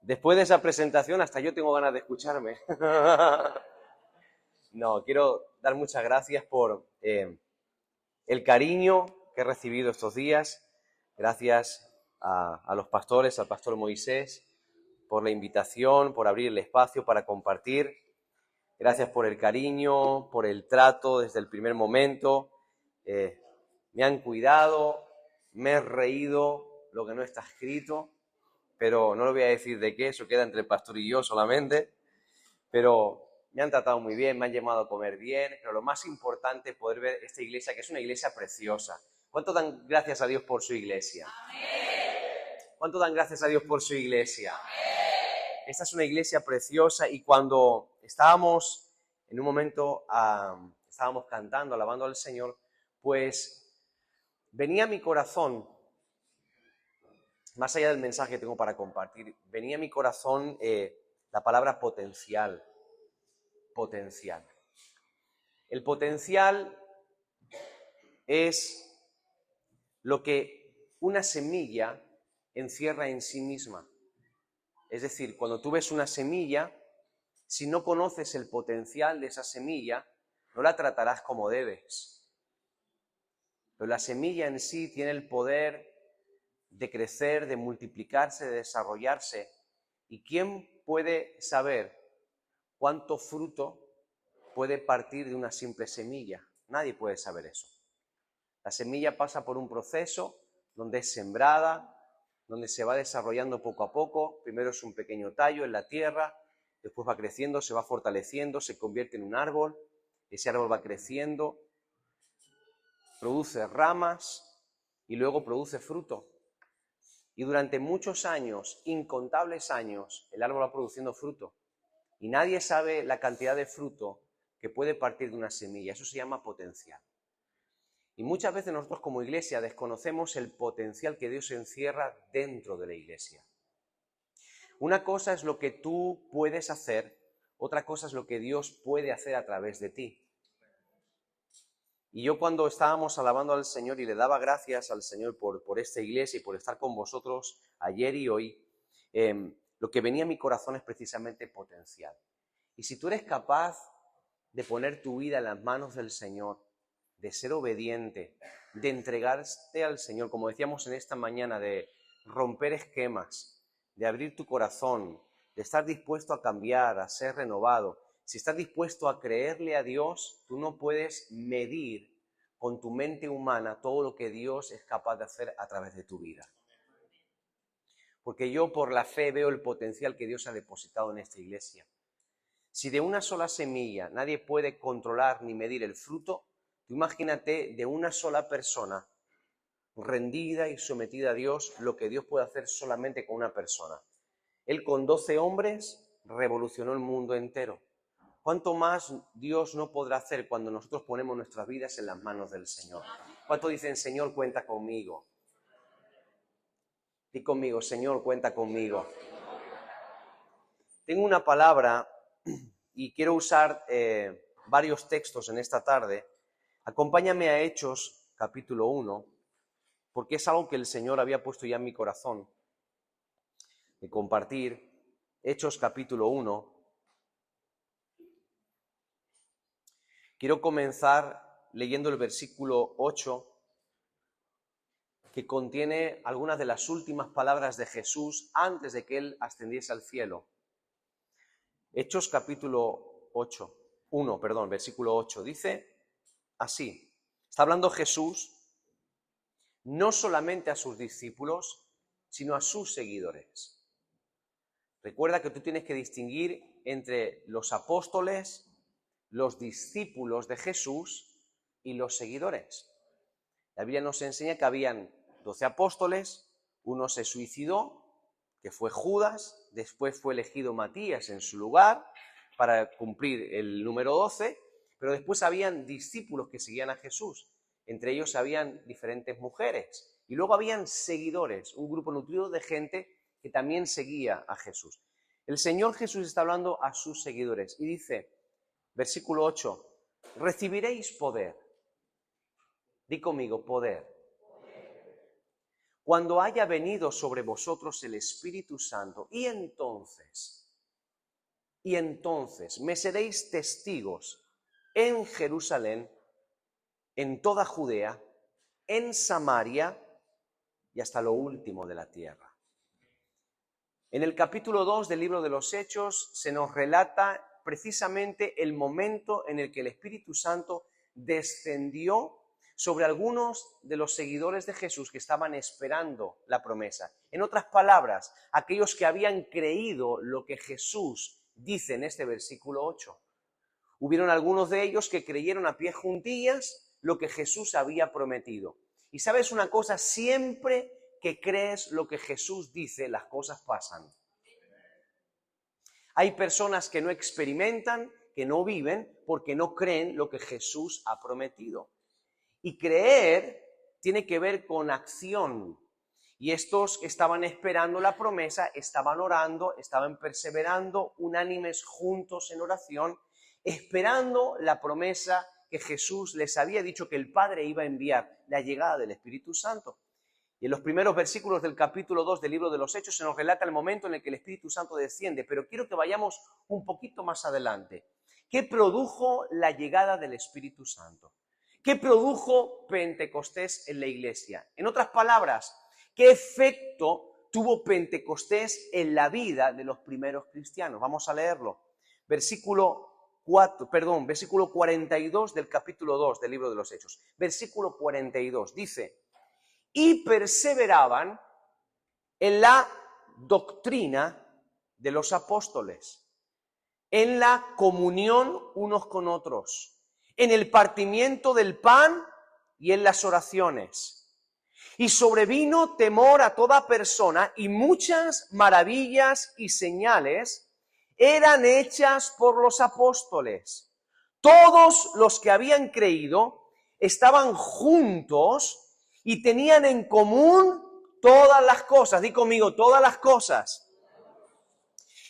Después de esa presentación, hasta yo tengo ganas de escucharme. No, quiero dar muchas gracias por el cariño que he recibido estos días. Gracias a los pastores, al pastor Moisés, por la invitación, por abrir el espacio para compartir. Gracias por el cariño, por el trato desde el primer momento. Me han cuidado, me he reído lo que no está escrito, pero no lo voy a decir de qué, eso queda entre el pastor y yo solamente. Pero me han tratado muy bien, me han llamado a comer bien, pero lo más importante es poder ver esta iglesia, que es una iglesia preciosa. ¿Cuánto dan gracias a Dios por su iglesia? ¿Cuánto dan gracias a Dios por su iglesia? Esta es una iglesia preciosa y cuando estábamos en un momento, estábamos cantando, alabando al Señor, pues venía a mi corazón, más allá del mensaje que tengo para compartir, venía a mi corazón la palabra potencial. Potencial. El potencial es lo que una semilla encierra en sí misma. Es decir, cuando tú ves una semilla, si no conoces el potencial de esa semilla, no la tratarás como debes. Pero la semilla en sí tiene el poder de crecer, de multiplicarse, de desarrollarse. ¿Y quién puede saber cuánto fruto puede partir de una simple semilla? Nadie puede saber eso. La semilla pasa por un proceso donde es sembrada, donde se va desarrollando poco a poco. Primero es un pequeño tallo en la tierra, después va creciendo, se va fortaleciendo, se convierte en un árbol. Ese árbol va creciendo, produce ramas y luego produce fruto. Y durante muchos años, incontables años, el árbol va produciendo fruto. Y nadie sabe la cantidad de fruto que puede partir de una semilla. Eso se llama potencial. Y muchas veces nosotros como iglesia desconocemos el potencial que Dios encierra dentro de la iglesia. Una cosa es lo que tú puedes hacer, otra cosa es lo que Dios puede hacer a través de ti. Y yo cuando estábamos alabando al Señor y le daba gracias al Señor por esta iglesia y por estar con vosotros ayer y hoy, lo que venía a mi corazón es precisamente potencial. Y si tú eres capaz de poner tu vida en las manos del Señor, de ser obediente, de entregarte al Señor, como decíamos en esta mañana, de romper esquemas, de abrir tu corazón, de estar dispuesto a cambiar, a ser renovado. Si estás dispuesto a creerle a Dios, tú no puedes medir con tu mente humana todo lo que Dios es capaz de hacer a través de tu vida. Porque yo por la fe veo el potencial que Dios ha depositado en esta iglesia. Si de una sola semilla nadie puede controlar ni medir el fruto, tú imagínate de una sola persona rendida y sometida a Dios lo que Dios puede hacer solamente con una persona. Él con 12 hombres revolucionó el mundo entero. ¿Cuánto más Dios no podrá hacer cuando nosotros ponemos nuestras vidas en las manos del Señor? ¿Cuánto dicen, Señor, cuenta conmigo? Di conmigo, Señor, cuenta conmigo. Tengo una palabra y quiero usar varios textos en esta tarde. Acompáñame a Hechos, capítulo 1, porque es algo que el Señor había puesto ya en mi corazón de compartir. Hechos, capítulo 1. Quiero comenzar leyendo el versículo 8, que contiene algunas de las últimas palabras de Jesús antes de que Él ascendiese al cielo. Hechos, capítulo 1, versículo 8, dice así. Está hablando Jesús no solamente a sus discípulos, sino a sus seguidores. Recuerda que tú tienes que distinguir entre los apóstoles, los discípulos de Jesús y los seguidores. La Biblia nos enseña que habían 12 apóstoles, uno se suicidó, que fue Judas, después fue elegido Matías en su lugar para cumplir el número 12, pero después habían discípulos que seguían a Jesús. Entre ellos habían diferentes mujeres y luego habían seguidores, un grupo nutrido de gente que también seguía a Jesús. El Señor Jesús está hablando a sus seguidores y dice, versículo 8, recibiréis poder. Di conmigo, poder. cuando haya venido sobre vosotros el Espíritu Santo, y entonces me seréis testigos en Jerusalén, en toda Judea, en Samaria y hasta lo último de la tierra. En el capítulo 2 del libro de los Hechos se nos relata precisamente el momento en el que el Espíritu Santo descendió sobre algunos de los seguidores de Jesús que estaban esperando la promesa. En otras palabras, aquellos que habían creído lo que Jesús dice en este versículo 8. Hubieron algunos de ellos que creyeron a pie juntillas lo que Jesús había prometido. Y sabes una cosa, siempre que crees lo que Jesús dice, las cosas pasan. Hay personas que no experimentan, que no viven, porque no creen lo que Jesús ha prometido. Y creer tiene que ver con acción. Y estos que estaban esperando la promesa, estaban orando, estaban perseverando, unánimes juntos en oración, esperando la promesa que Jesús les había dicho que el Padre iba a enviar, la llegada del Espíritu Santo. Y en los primeros versículos del capítulo 2 del libro de los Hechos se nos relata el momento en el que el Espíritu Santo desciende, pero quiero que vayamos un poquito más adelante. ¿Qué produjo la llegada del Espíritu Santo? ¿Qué produjo Pentecostés en la iglesia? En otras palabras, ¿qué efecto tuvo Pentecostés en la vida de los primeros cristianos? Vamos a leerlo. Versículo 42 del capítulo 2 del libro de los Hechos. Versículo 42 dice: y perseveraban en la doctrina de los apóstoles, en la comunión unos con otros, en el partimiento del pan y en las oraciones. Y sobrevino temor a toda persona, y muchas maravillas y señales eran hechas por los apóstoles. Todos los que habían creído estaban juntos y tenían en común todas las cosas. Di conmigo, todas las cosas.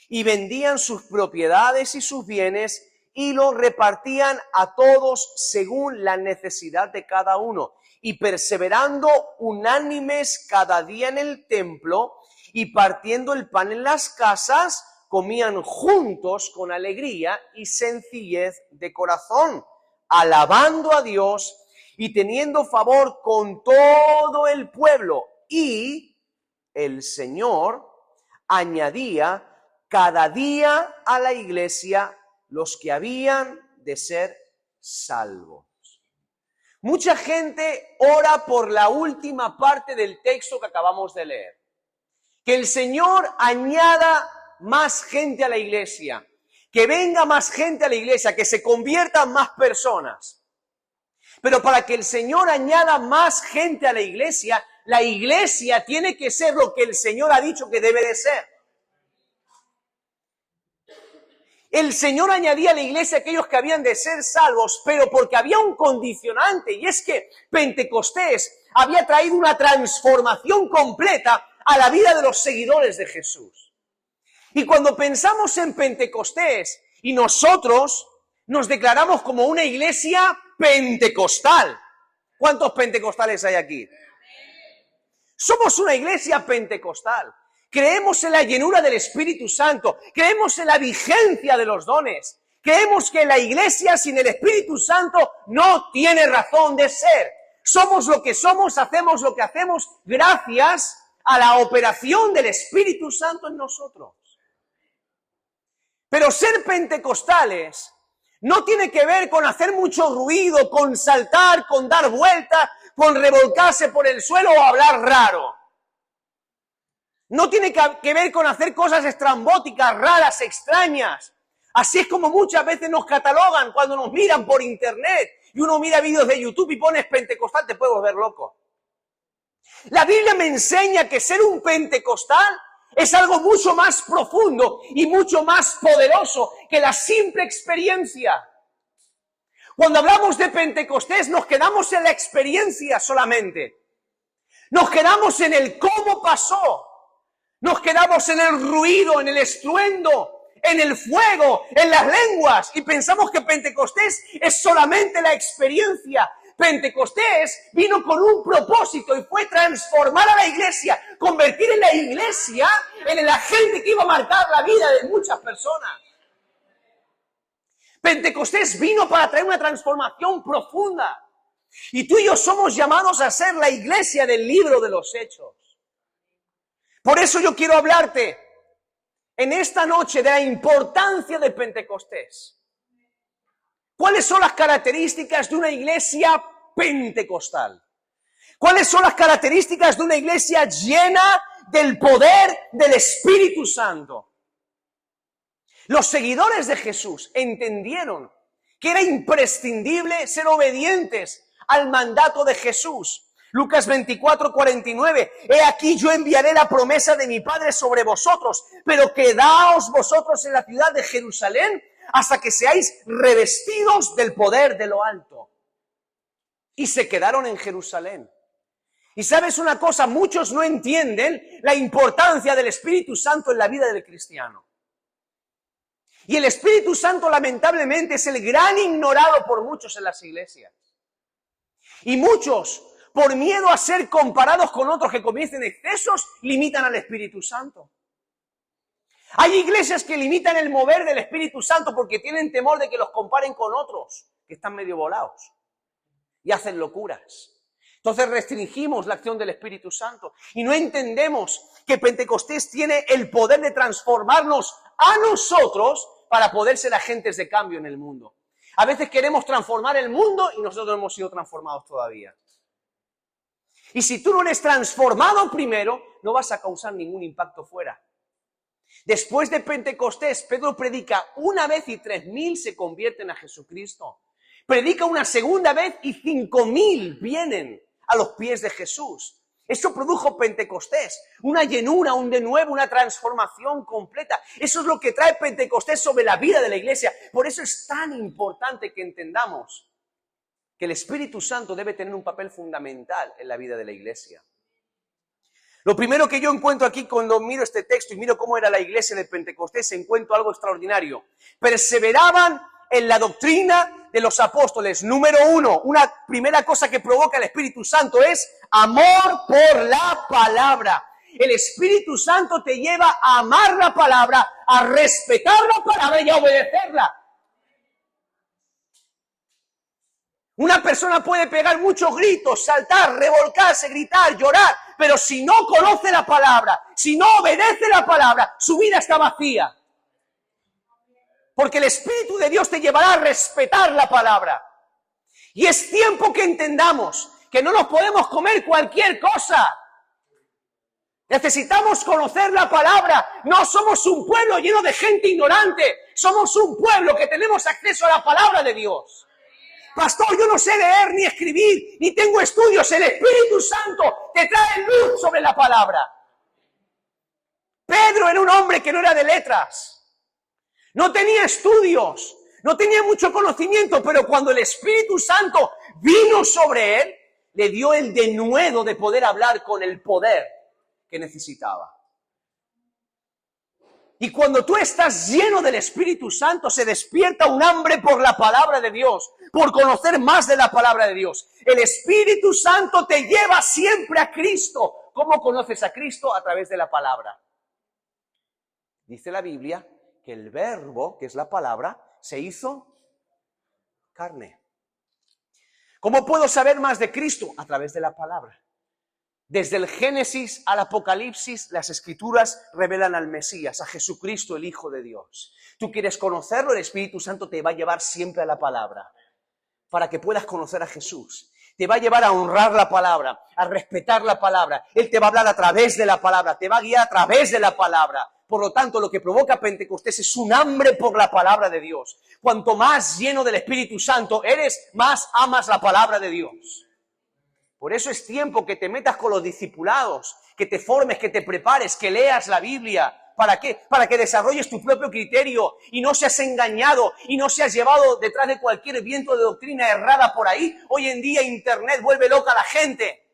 Y vendían sus propiedades y sus bienes y los repartían a todos según la necesidad de cada uno. Y perseverando unánimes cada día en el templo y partiendo el pan en las casas, comían juntos con alegría y sencillez de corazón, alabando a Dios y teniendo favor con todo el pueblo. Y el Señor añadía cada día a la iglesia los que habían de ser salvos. Mucha gente ora por la última parte del texto que acabamos de leer. Que el Señor añada más gente a la iglesia, que venga más gente a la iglesia, que se conviertan más personas. Pero para que el Señor añada más gente a la iglesia tiene que ser lo que el Señor ha dicho que debe de ser. El Señor añadía a la iglesia aquellos que habían de ser salvos, pero porque había un condicionante, y es que Pentecostés había traído una transformación completa a la vida de los seguidores de Jesús. Y cuando pensamos en Pentecostés, y nosotros nos declaramos como una iglesia pentecostal. ¿Cuántos pentecostales hay aquí? Somos una iglesia pentecostal. Creemos en la llenura del Espíritu Santo. Creemos en la vigencia de los dones. Creemos que la iglesia sin el Espíritu Santo no tiene razón de ser. Somos lo que somos, hacemos lo que hacemos gracias a la operación del Espíritu Santo en nosotros. Pero ser pentecostales no tiene que ver con hacer mucho ruido, con saltar, con dar vueltas, con revolcarse por el suelo o hablar raro. No tiene que ver con hacer cosas estrambóticas, raras, extrañas. Así es como muchas veces nos catalogan cuando nos miran por internet y uno mira vídeos de YouTube y pones pentecostal, te puedes volver loco. La Biblia me enseña que ser un pentecostal es algo mucho más profundo y mucho más poderoso que la simple experiencia. Cuando hablamos de Pentecostés nos quedamos en la experiencia solamente. Nos quedamos en el cómo pasó. Nos quedamos en el ruido, en el estruendo, en el fuego, en las lenguas. Y pensamos que Pentecostés es solamente la experiencia. Pentecostés vino con un propósito y fue transformar a la iglesia, convertir en la iglesia en el agente que iba a marcar la vida de muchas personas. Pentecostés vino para traer una transformación profunda. Y tú y yo somos llamados a ser la iglesia del libro de los Hechos. Por eso yo quiero hablarte en esta noche de la importancia de Pentecostés. ¿Cuáles son las características de una iglesia pentecostal? ¿Cuáles son las características de una iglesia llena del poder del Espíritu Santo? Los seguidores de Jesús entendieron que era imprescindible ser obedientes al mandato de Jesús. Lucas 24:49, he aquí yo enviaré la promesa de mi Padre sobre vosotros, pero quedaos vosotros en la ciudad de Jerusalén hasta que seáis revestidos del poder de lo alto. Y se quedaron en Jerusalén. Y sabes una cosa, muchos no entienden la importancia del Espíritu Santo en la vida del cristiano. Y el Espíritu Santo lamentablemente es el gran ignorado por muchos en las iglesias. Y muchos, por miedo a ser comparados con otros que cometen excesos, limitan al Espíritu Santo. Hay iglesias que limitan el mover del Espíritu Santo porque tienen temor de que los comparen con otros que están medio volados y hacen locuras. Entonces restringimos la acción del Espíritu Santo y no entendemos que Pentecostés tiene el poder de transformarnos a nosotros para poder ser agentes de cambio en el mundo. A veces queremos transformar el mundo y nosotros no hemos sido transformados todavía. Y si tú no eres transformado primero, no vas a causar ningún impacto fuera. Después de Pentecostés, Pedro predica una vez y 3.000 se convierten a Jesucristo. Predica una segunda vez y 5.000 vienen a los pies de Jesús. Eso produjo Pentecostés, una llenura, un de nuevo, una transformación completa. Eso es lo que trae Pentecostés sobre la vida de la iglesia. Por eso es tan importante que entendamos que el Espíritu Santo debe tener un papel fundamental en la vida de la iglesia. Lo primero que yo encuentro aquí cuando miro este texto y miro cómo era la iglesia de Pentecostés, encuentro algo extraordinario. Perseveraban en la doctrina de los apóstoles. Número 1, una primera cosa que provoca el Espíritu Santo es amor por la palabra. El Espíritu Santo te lleva a amar la palabra, a respetar la palabra y a obedecerla. Una persona puede pegar muchos gritos, saltar, revolcarse, gritar, llorar, pero si no conoce la palabra, si no obedece la palabra, su vida está vacía. Porque el Espíritu de Dios te llevará a respetar la palabra. Y es tiempo que entendamos que no nos podemos comer cualquier cosa. Necesitamos conocer la palabra. No somos un pueblo lleno de gente ignorante. Somos un pueblo que tenemos acceso a la palabra de Dios. Pastor, yo no sé leer ni escribir, ni tengo estudios. El Espíritu Santo te trae luz sobre la palabra. Pedro era un hombre que no era de letras. No tenía estudios, no tenía mucho conocimiento, pero cuando el Espíritu Santo vino sobre él, le dio el denuedo de poder hablar con el poder que necesitaba. Y cuando tú estás lleno del Espíritu Santo, se despierta un hambre por la palabra de Dios, por conocer más de la palabra de Dios. El Espíritu Santo te lleva siempre a Cristo. ¿Cómo conoces a Cristo? A través de la palabra. Dice la Biblia que el verbo, que es la palabra, se hizo carne. ¿Cómo puedo saber más de Cristo? A través de la palabra. Desde el Génesis al Apocalipsis, las Escrituras revelan al Mesías, a Jesucristo, el Hijo de Dios. Tú quieres conocerlo, el Espíritu Santo te va a llevar siempre a la palabra, para que puedas conocer a Jesús. Te va a llevar a honrar la palabra, a respetar la palabra. Él te va a hablar a través de la palabra, te va a guiar a través de la palabra. Por lo tanto, lo que provoca Pentecostés es un hambre por la palabra de Dios. Cuanto más lleno del Espíritu Santo eres, más amas la palabra de Dios. Por eso es tiempo que te metas con los discipulados, que te formes, que te prepares, que leas la Biblia. ¿Para qué? Para que desarrolles tu propio criterio y no seas engañado y no seas llevado detrás de cualquier viento de doctrina errada por ahí. Hoy en día Internet vuelve loca a la gente.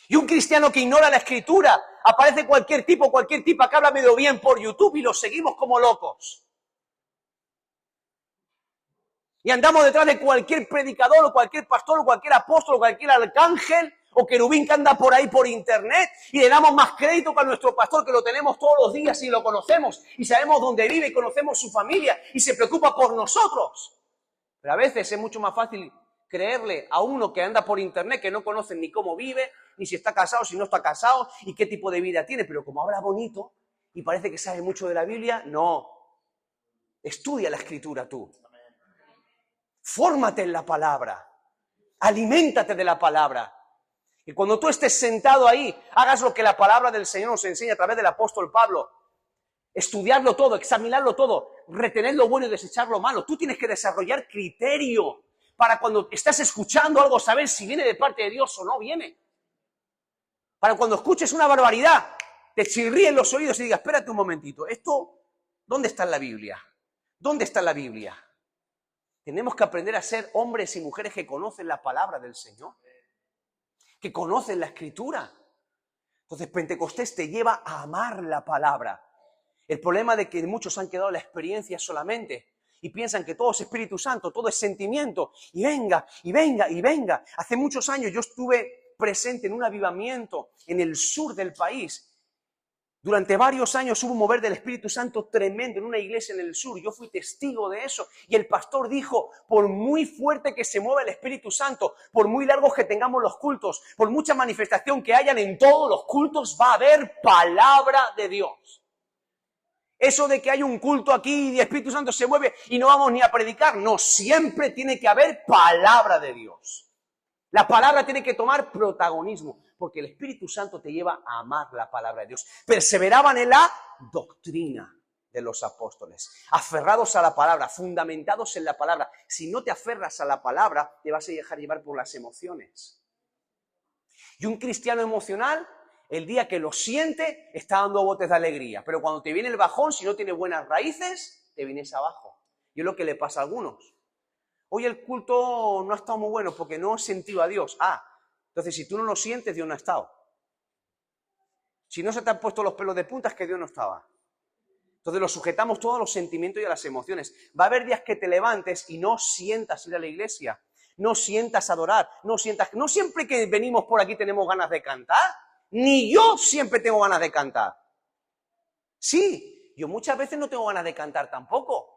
Y un cristiano que ignora la Escritura, aparece cualquier tipo que habla medio bien por YouTube y los seguimos como locos. Y andamos detrás de cualquier predicador o cualquier pastor o cualquier apóstol o cualquier arcángel o querubín que anda por ahí por internet y le damos más crédito que a nuestro pastor, que lo tenemos todos los días y lo conocemos y sabemos dónde vive y conocemos su familia y se preocupa por nosotros. Pero a veces es mucho más fácil creerle a uno que anda por internet, que no conoce ni cómo vive, ni si está casado, si no está casado y qué tipo de vida tiene, pero como habla bonito y parece que sabe mucho de la Biblia, no. Estudia la Escritura tú. Fórmate en la palabra. Aliméntate de la palabra. Y cuando tú estés sentado ahí, hagas lo que la palabra del Señor nos enseña a través del apóstol Pablo. Estudiarlo todo, examinarlo todo, retener lo bueno y desechar lo malo. Tú tienes que desarrollar criterio para cuando estás escuchando algo, saber si viene de parte de Dios o no viene. Para cuando escuches una barbaridad, te chirríen los oídos y digas, espérate un momentito, ¿esto dónde está en la Biblia? ¿Dónde está en la Biblia? Tenemos que aprender a ser hombres y mujeres que conocen la palabra del Señor, que conocen la Escritura. Entonces Pentecostés te lleva a amar la palabra. El problema de que muchos han quedado en la experiencia solamente y piensan que todo es Espíritu Santo, todo es sentimiento, y venga, y venga, y venga. Hace muchos años yo estuve presente en un avivamiento en el sur del país. Durante varios años hubo un mover del Espíritu Santo tremendo en una iglesia en el sur. Yo fui testigo de eso. Y el pastor dijo, por muy fuerte que se mueva el Espíritu Santo, por muy largos que tengamos los cultos, por mucha manifestación que hayan en todos los cultos, va a haber palabra de Dios. Eso de que hay un culto aquí y el Espíritu Santo se mueve y no vamos ni a predicar, no, siempre tiene que haber palabra de Dios. La palabra tiene que tomar protagonismo, porque el Espíritu Santo te lleva a amar la palabra de Dios. Perseveraban en la doctrina de los apóstoles, aferrados a la palabra, fundamentados en la palabra. Si no te aferras a la palabra, te vas a dejar llevar por las emociones. Y un cristiano emocional, el día que lo siente, está dando botes de alegría. Pero cuando te viene el bajón, si no tiene buenas raíces, te vienes abajo. Y es lo que le pasa a algunos. Hoy el culto no ha estado muy bueno porque no he sentido a Dios. Entonces si tú no lo sientes, Dios no ha estado. Si no se te han puesto los pelos de punta, es que Dios no estaba. Entonces lo sujetamos todos a los sentimientos y a las emociones. Va a haber días que te levantes y no sientas ir a la iglesia, no sientas adorar, no siempre que venimos por aquí tenemos ganas de cantar, ni yo siempre tengo ganas de cantar. Sí, yo muchas veces no tengo ganas de cantar tampoco.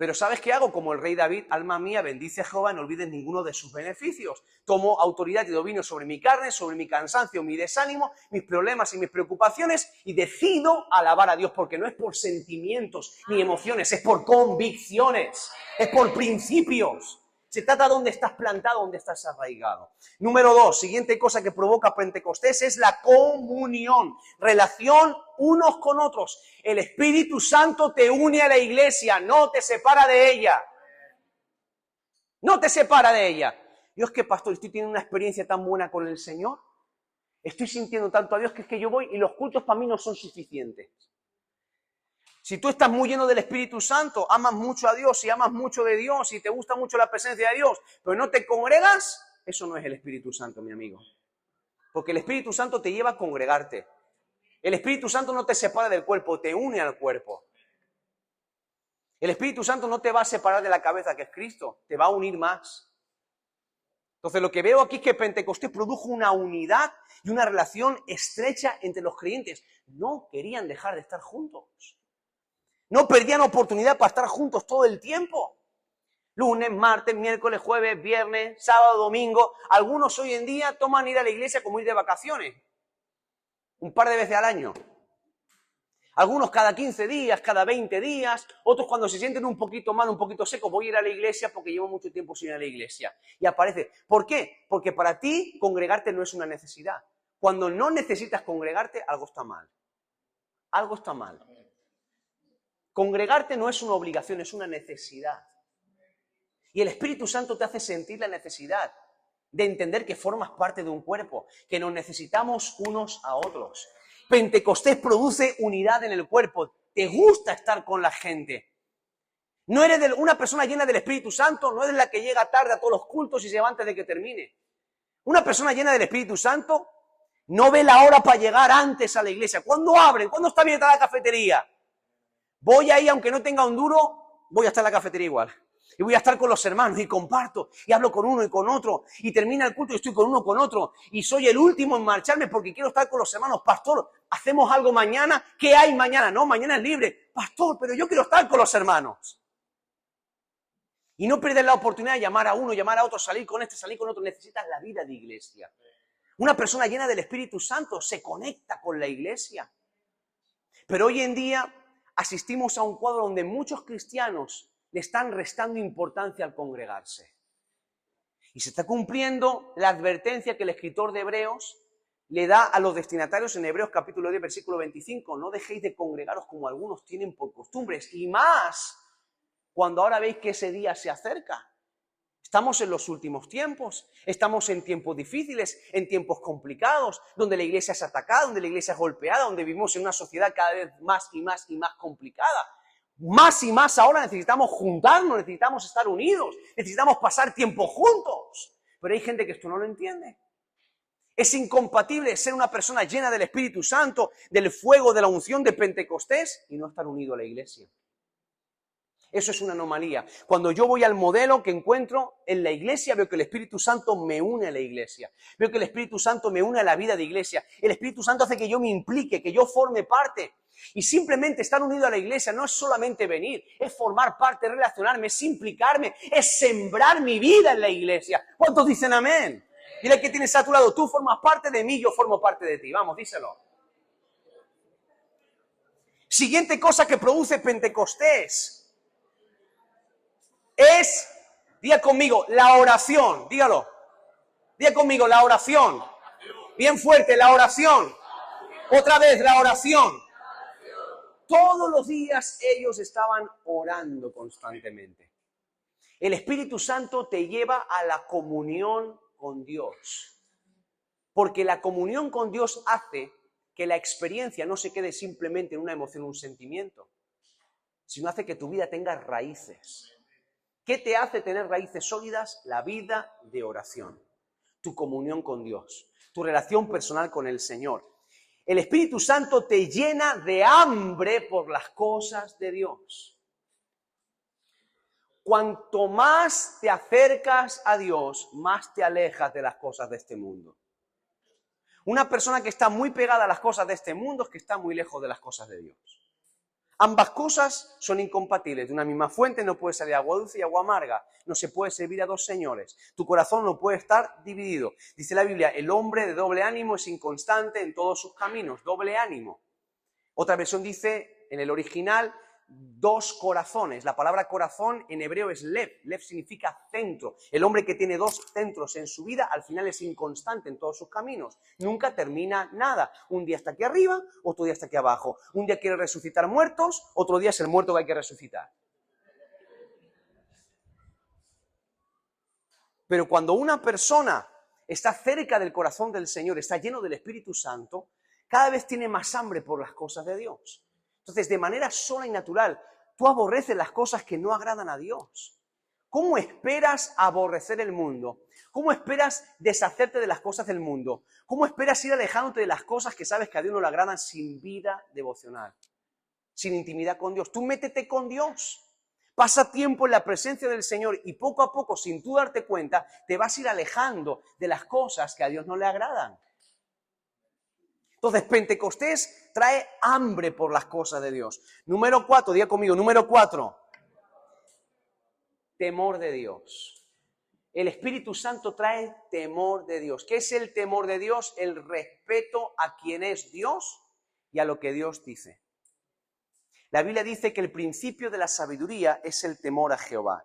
Pero ¿sabes qué hago? Como el rey David, alma mía, bendice a Jehová, no olvides ninguno de sus beneficios. Tomo autoridad y dominio sobre mi carne, sobre mi cansancio, mi desánimo, mis problemas y mis preocupaciones y decido alabar a Dios porque no es por sentimientos ni emociones, es por convicciones, es por principios. Se trata de dónde estás plantado, dónde estás arraigado. Número 2, siguiente cosa que provoca Pentecostés es la comunión, relación unos con otros. El Espíritu Santo te une a la iglesia, no te separa de ella. No te separa de ella. Yo es que, pastor, estoy teniendo una experiencia tan buena con el Señor. Estoy sintiendo tanto a Dios que es que yo voy y los cultos para mí no son suficientes. Si tú estás muy lleno del Espíritu Santo, amas mucho a Dios y amas mucho de Dios y te gusta mucho la presencia de Dios, pero no te congregas, eso no es el Espíritu Santo, mi amigo. Porque el Espíritu Santo te lleva a congregarte. El Espíritu Santo no te separa del cuerpo, te une al cuerpo. El Espíritu Santo no te va a separar de la cabeza que es Cristo, te va a unir más. Entonces lo que veo aquí es que Pentecostés produjo una unidad y una relación estrecha entre los creyentes. No querían dejar de estar juntos. No perdían oportunidad para estar juntos todo el tiempo. Lunes, martes, miércoles, jueves, viernes, sábado, domingo. Algunos hoy en día toman ir a la iglesia como ir de vacaciones. Un par de veces al año. Algunos cada 15 días, cada 20 días. Otros cuando se sienten un poquito mal, un poquito seco, voy a ir a la iglesia porque llevo mucho tiempo sin ir a la iglesia. Y aparece. ¿Por qué? Porque para ti congregarte no es una necesidad. Cuando no necesitas congregarte, algo está mal. Algo está mal. Congregarte no es una obligación, es una necesidad. Y el Espíritu Santo te hace sentir la necesidad de entender que formas parte de un cuerpo, que nos necesitamos unos a otros. Pentecostés produce unidad en el cuerpo. Te gusta estar con la gente. No eres una persona llena del Espíritu Santo, no eres la que llega tarde a todos los cultos y se va antes de que termine. Una persona llena del Espíritu Santo no ve la hora para llegar antes a la iglesia. ¿Cuándo abren? ¿Cuándo está abierta la cafetería? Voy ahí, aunque no tenga un duro, voy a estar en la cafetería igual. Y voy a estar con los hermanos y comparto y hablo con uno y con otro y termina el culto y estoy con uno con otro y soy el último en marcharme porque quiero estar con los hermanos. Pastor, ¿hacemos algo mañana? ¿Qué hay mañana? No, mañana es libre. Pastor, pero yo quiero estar con los hermanos. Y no perder la oportunidad de llamar a uno, llamar a otro, salir con este, salir con otro. Necesitas la vida de iglesia. Una persona llena del Espíritu Santo se conecta con la iglesia. Pero hoy en día asistimos a un cuadro donde muchos cristianos le están restando importancia al congregarse. Y se está cumpliendo la advertencia que el escritor de Hebreos le da a los destinatarios en Hebreos capítulo 10, versículo 25. No dejéis de congregaros como algunos tienen por costumbres. Y más cuando ahora veis que ese día se acerca. Estamos en los últimos tiempos, estamos en tiempos difíciles, en tiempos complicados, donde la iglesia es atacada, donde la iglesia es golpeada, donde vivimos en una sociedad cada vez más y más y más complicada. Más y más ahora necesitamos juntarnos, necesitamos estar unidos, necesitamos pasar tiempo juntos. Pero hay gente que esto no lo entiende. Es incompatible ser una persona llena del Espíritu Santo, del fuego, de la unción de Pentecostés y no estar unido a la iglesia. Eso es una anomalía. Cuando yo voy al modelo que encuentro en la iglesia, veo que el Espíritu Santo me une a la iglesia. Veo que el Espíritu Santo me une a la vida de iglesia. El Espíritu Santo hace que yo me implique, que yo forme parte. Y simplemente estar unido a la iglesia no es solamente venir, es formar parte, relacionarme, es implicarme, es sembrar mi vida en la iglesia. ¿Cuántos dicen amén? Dile que tienes a tu lado, tú formas parte de mí, yo formo parte de ti. Vamos, díselo. Siguiente cosa que produce Pentecostés es, diga conmigo, la oración. Dígalo. Diga conmigo, la oración. Bien fuerte, la oración. Otra vez, la oración. Todos los días ellos estaban orando constantemente. El Espíritu Santo te lleva a la comunión con Dios. Porque la comunión con Dios hace que la experiencia no se quede simplemente en una emoción, un sentimiento, sino hace que tu vida tenga raíces. ¿Qué te hace tener raíces sólidas? La vida de oración, tu comunión con Dios, tu relación personal con el Señor. El Espíritu Santo te llena de hambre por las cosas de Dios. Cuanto más te acercas a Dios, más te alejas de las cosas de este mundo. Una persona que está muy pegada a las cosas de este mundo es que está muy lejos de las cosas de Dios. Ambas cosas son incompatibles. De una misma fuente no puede salir agua dulce y agua amarga. No se puede servir a dos señores. Tu corazón no puede estar dividido. Dice la Biblia, el hombre de doble ánimo es inconstante en todos sus caminos. Doble ánimo. Otra versión dice, en el original, dos corazones. La palabra corazón en hebreo es lev. Lev significa centro. El hombre que tiene dos centros en su vida al final es inconstante en todos sus caminos. Nunca termina nada. Un día está aquí arriba, otro día está aquí abajo. Un día quiere resucitar muertos, otro día es el muerto que hay que resucitar. Pero cuando una persona está cerca del corazón del Señor, está lleno del Espíritu Santo, cada vez tiene más hambre por las cosas de Dios. Entonces, de manera sola y natural, tú aborreces las cosas que no agradan a Dios. ¿Cómo esperas aborrecer el mundo? ¿Cómo esperas deshacerte de las cosas del mundo? ¿Cómo esperas ir alejándote de las cosas que sabes que a Dios no le agradan sin vida devocional? Sin intimidad con Dios. Tú métete con Dios. Pasa tiempo en la presencia del Señor y poco a poco, sin tú darte cuenta, te vas a ir alejando de las cosas que a Dios no le agradan. Entonces, Pentecostés trae hambre por las cosas de Dios. Número 4, diga conmigo, número 4. Temor de Dios. El Espíritu Santo trae temor de Dios. ¿Qué es el temor de Dios? El respeto a quien es Dios y a lo que Dios dice. La Biblia dice que el principio de la sabiduría es el temor a Jehová.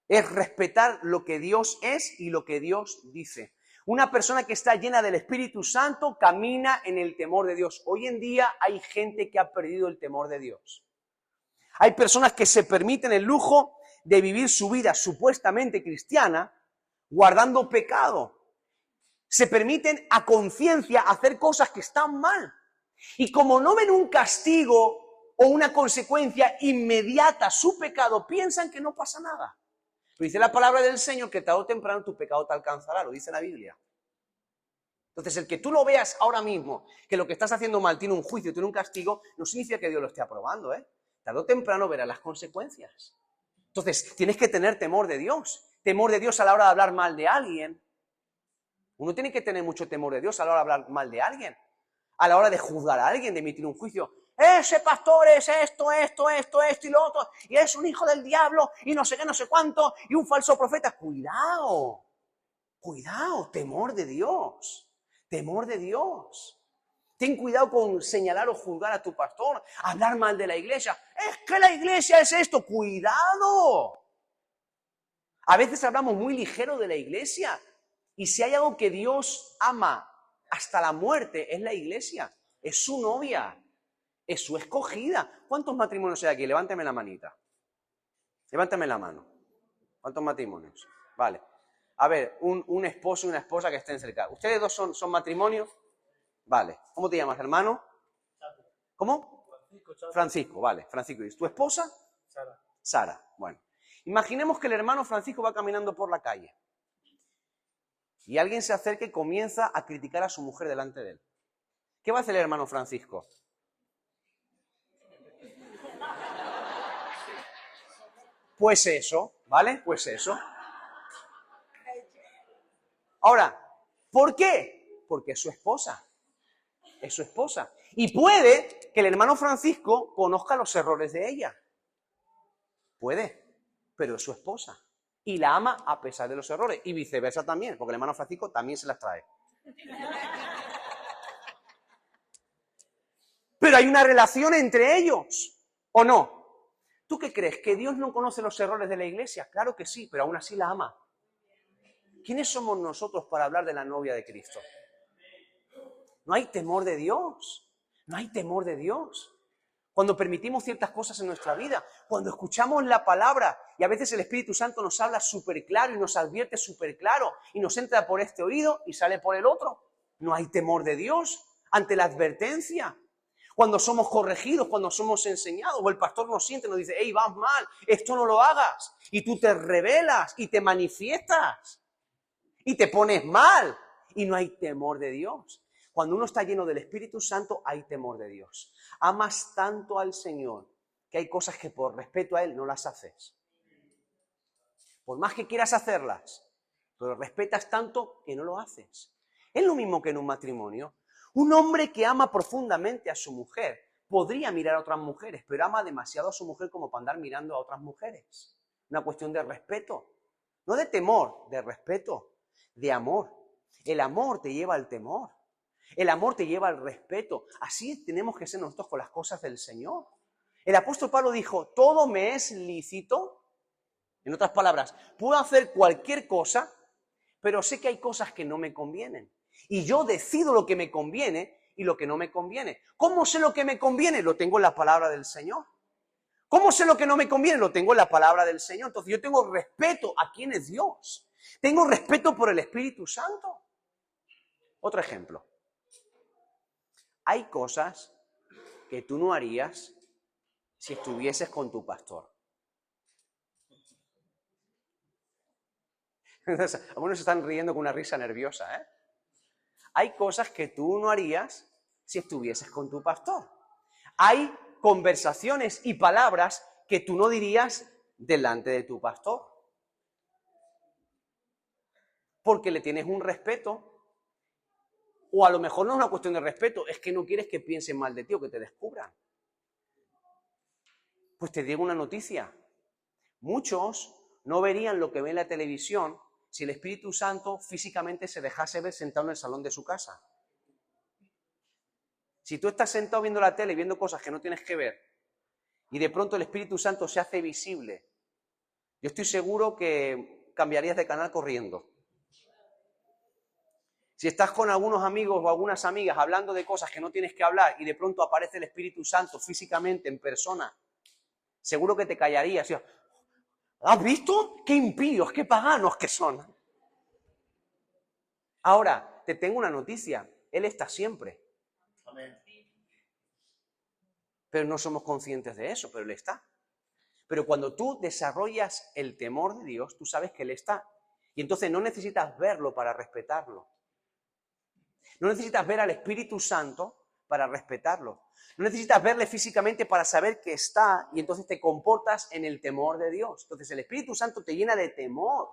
Es respetar lo que Dios es y lo que Dios dice. Una persona que está llena del Espíritu Santo camina en el temor de Dios. Hoy en día hay gente que ha perdido el temor de Dios. Hay personas que se permiten el lujo de vivir su vida supuestamente cristiana guardando pecado. Se permiten a conciencia hacer cosas que están mal. Y como no ven un castigo o una consecuencia inmediata a su pecado, piensan que no pasa nada. Pero dice la palabra del Señor que tarde o temprano tu pecado te alcanzará, lo dice la Biblia. Entonces, el que tú lo veas ahora mismo, que lo que estás haciendo mal tiene un juicio, tiene un castigo, no significa que Dios lo esté aprobando, ¿eh? Tarde o temprano verás las consecuencias. Entonces, tienes que tener temor de Dios. Temor de Dios a la hora de hablar mal de alguien. Uno tiene que tener mucho temor de Dios a la hora de hablar mal de alguien. A la hora de juzgar a alguien, de emitir un juicio. Ese pastor es esto y lo otro. Y es un hijo del diablo y no sé qué, no sé cuánto. Y un falso profeta. Cuidado. Cuidado. Temor de Dios. Temor de Dios. Ten cuidado con señalar o juzgar a tu pastor. Hablar mal de la iglesia. Es que la iglesia es esto. Cuidado. A veces hablamos muy ligero de la iglesia. Y si hay algo que Dios ama hasta la muerte, es la iglesia. Es su novia. Es su escogida. ¿Cuántos matrimonios hay aquí? Levántame la manita. Levántame la mano. ¿Cuántos matrimonios? Vale. A ver, un esposo y una esposa que estén cerca. ¿Ustedes dos son matrimonios? Vale. ¿Cómo te llamas, hermano? ¿Cómo? Francisco, vale. Francisco. ¿Y tu esposa? Sara. Sara. Bueno. Imaginemos que el hermano Francisco va caminando por la calle. Y alguien se acerca y comienza a criticar a su mujer delante de él. ¿Qué va a hacer el hermano Francisco? Pues eso, ¿vale? Pues eso. Ahora, ¿por qué? Porque es su esposa. Es su esposa. Y puede que el hermano Francisco conozca los errores de ella. Puede, pero es su esposa. Y la ama a pesar de los errores. Y viceversa también, porque el hermano Francisco también se las trae. Pero hay una relación entre ellos, ¿o no? ¿Tú qué crees? ¿Que Dios no conoce los errores de la iglesia? Claro que sí, pero aún así la ama. ¿Quiénes somos nosotros para hablar de la novia de Cristo? No hay temor de Dios. No hay temor de Dios. Cuando permitimos ciertas cosas en nuestra vida, cuando escuchamos la palabra y a veces el Espíritu Santo nos habla súper claro y nos advierte súper claro y nos entra por este oído y sale por el otro. No hay temor de Dios ante la advertencia. Cuando somos corregidos, cuando somos enseñados, o el pastor nos siente y nos dice, hey, vas mal, esto no lo hagas. Y tú te rebelas y te manifiestas y te pones mal y no hay temor de Dios. Cuando uno está lleno del Espíritu Santo, hay temor de Dios. Amas tanto al Señor que hay cosas que por respeto a Él no las haces. Por más que quieras hacerlas, pero respetas tanto que no lo haces. Es lo mismo que en un matrimonio. Un hombre que ama profundamente a su mujer podría mirar a otras mujeres, pero ama demasiado a su mujer como para andar mirando a otras mujeres. Una cuestión de respeto. No de temor, de respeto, de amor. El amor te lleva al temor. El amor te lleva al respeto. Así tenemos que ser nosotros con las cosas del Señor. El apóstol Pablo dijo, todo me es lícito. En otras palabras, puedo hacer cualquier cosa, pero sé que hay cosas que no me convienen. Y yo decido lo que me conviene y lo que no me conviene. ¿Cómo sé lo que me conviene? Lo tengo en la palabra del Señor. ¿Cómo sé lo que no me conviene? Lo tengo en la palabra del Señor. Entonces yo tengo respeto a quién es Dios. Tengo respeto por el Espíritu Santo. Otro ejemplo. Hay cosas que tú no harías si estuvieses con tu pastor. Algunos se están riendo con una risa nerviosa, ¿eh? Hay cosas que tú no harías si estuvieses con tu pastor. Hay conversaciones y palabras que tú no dirías delante de tu pastor. Porque le tienes un respeto. O a lo mejor no es una cuestión de respeto, es que no quieres que piensen mal de ti o que te descubran. Pues te digo una noticia. Muchos no verían lo que ven en la televisión si el Espíritu Santo físicamente se dejase ver sentado en el salón de su casa. Si tú estás sentado viendo la tele, viendo cosas que no tienes que ver, y de pronto el Espíritu Santo se hace visible, yo estoy seguro que cambiarías de canal corriendo. Si estás con algunos amigos o algunas amigas hablando de cosas que no tienes que hablar y de pronto aparece el Espíritu Santo físicamente, en persona, seguro que te callarías. ¿Has visto? ¡Qué impíos, qué paganos que son! Ahora, te tengo una noticia. Él está siempre. Amén. Pero no somos conscientes de eso, pero Él está. Pero cuando tú desarrollas el temor de Dios, tú sabes que Él está. Y entonces no necesitas verlo para respetarlo. No necesitas ver al Espíritu Santo para respetarlo. No necesitas verle físicamente para saber que está y entonces te comportas en el temor de Dios. Entonces el Espíritu Santo te llena de temor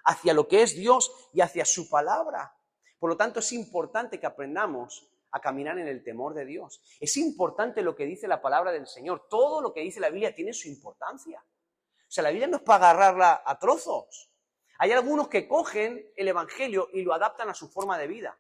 hacia lo que es Dios y hacia su palabra. Por lo tanto, es importante que aprendamos a caminar en el temor de Dios. Es importante lo que dice la palabra del Señor. Todo lo que dice la Biblia tiene su importancia. O sea, la Biblia no es para agarrarla a trozos. Hay algunos que cogen el Evangelio y lo adaptan a su forma de vida.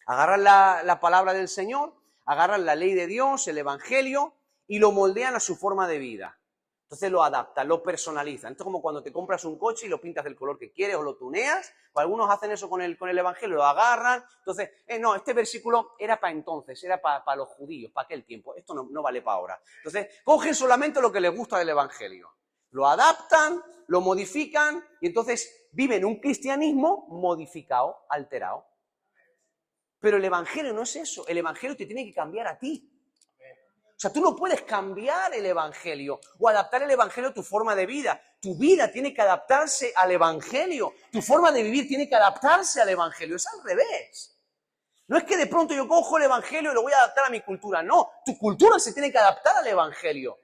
Agarran la palabra del Señor, agarran la ley de Dios, el Evangelio, y lo moldean a su forma de vida. Entonces lo adaptan, lo personalizan. Esto es como cuando te compras un coche y lo pintas del color que quieres o lo tuneas. O algunos hacen eso con el Evangelio, lo agarran. Entonces, no, este versículo era para entonces, era para los judíos, para aquel tiempo. Esto no vale para ahora. Entonces, cogen solamente lo que les gusta del Evangelio. Lo adaptan, lo modifican y entonces viven un cristianismo modificado, alterado. Pero el Evangelio no es eso. El Evangelio te tiene que cambiar a ti. O sea, tú no puedes cambiar el Evangelio o adaptar el Evangelio a tu forma de vida. Tu vida tiene que adaptarse al Evangelio. Tu forma de vivir tiene que adaptarse al Evangelio. Es al revés. No es que de pronto yo cojo el Evangelio y lo voy a adaptar a mi cultura. No, tu cultura se tiene que adaptar al Evangelio.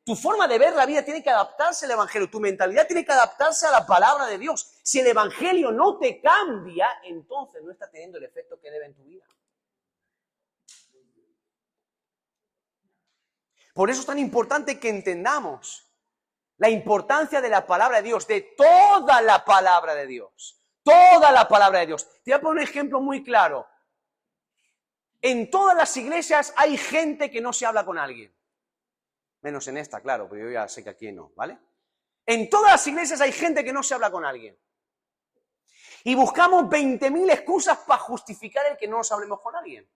Tu forma de ver la vida tiene que adaptarse al Evangelio. Tu mentalidad tiene que adaptarse a la palabra de Dios. Si el Evangelio no te cambia, entonces no está teniendo el efecto que debe en tu vida. Por eso es tan importante que entendamos la importancia de la palabra de Dios, de toda la palabra de Dios. Toda la palabra de Dios. Te voy a poner un ejemplo muy claro. En todas las iglesias hay gente que no se habla con alguien. Menos en esta, claro, porque yo ya sé que aquí no, ¿vale? En todas las iglesias hay gente que no se habla con alguien. Y buscamos 20.000 excusas para justificar el que no nos hablemos con alguien.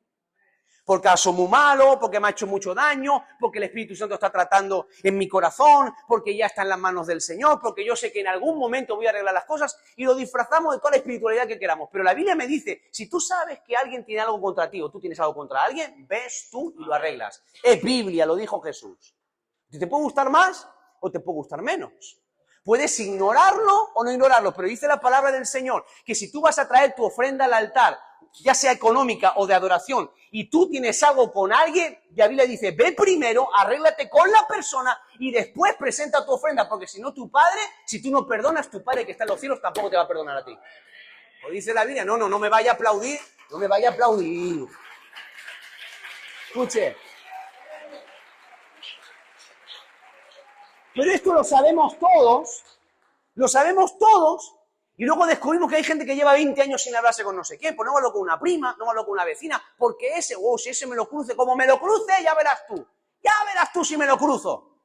Porque soy muy malo, porque me ha hecho mucho daño, porque el Espíritu Santo está tratando en mi corazón, porque ya está en las manos del Señor, porque yo sé que en algún momento voy a arreglar las cosas y lo disfrazamos de toda la espiritualidad que queramos. Pero la Biblia me dice, si tú sabes que alguien tiene algo contra ti o tú tienes algo contra alguien, ves tú y lo arreglas. Es Biblia, lo dijo Jesús. ¿Te puede gustar más o te puede gustar menos? Puedes ignorarlo o no ignorarlo, pero dice la palabra del Señor que si tú vas a traer tu ofrenda al altar, ya sea económica o de adoración, y tú tienes algo con alguien, la Biblia dice, ve primero, arréglate con la persona y después presenta tu ofrenda, porque si no tu Padre, si tú no perdonas, tu Padre que está en los cielos tampoco te va a perdonar a ti. O dice la Biblia, no me vaya a aplaudir, no me vaya a aplaudir. Escuche. Pero esto lo sabemos todos, y luego descubrimos que hay gente que lleva 20 años sin hablarse con no sé quién, pues no me hablo con una prima, no me hablo con una vecina, porque si ese me lo cruce, como me lo cruce, ya verás tú si me lo cruzo.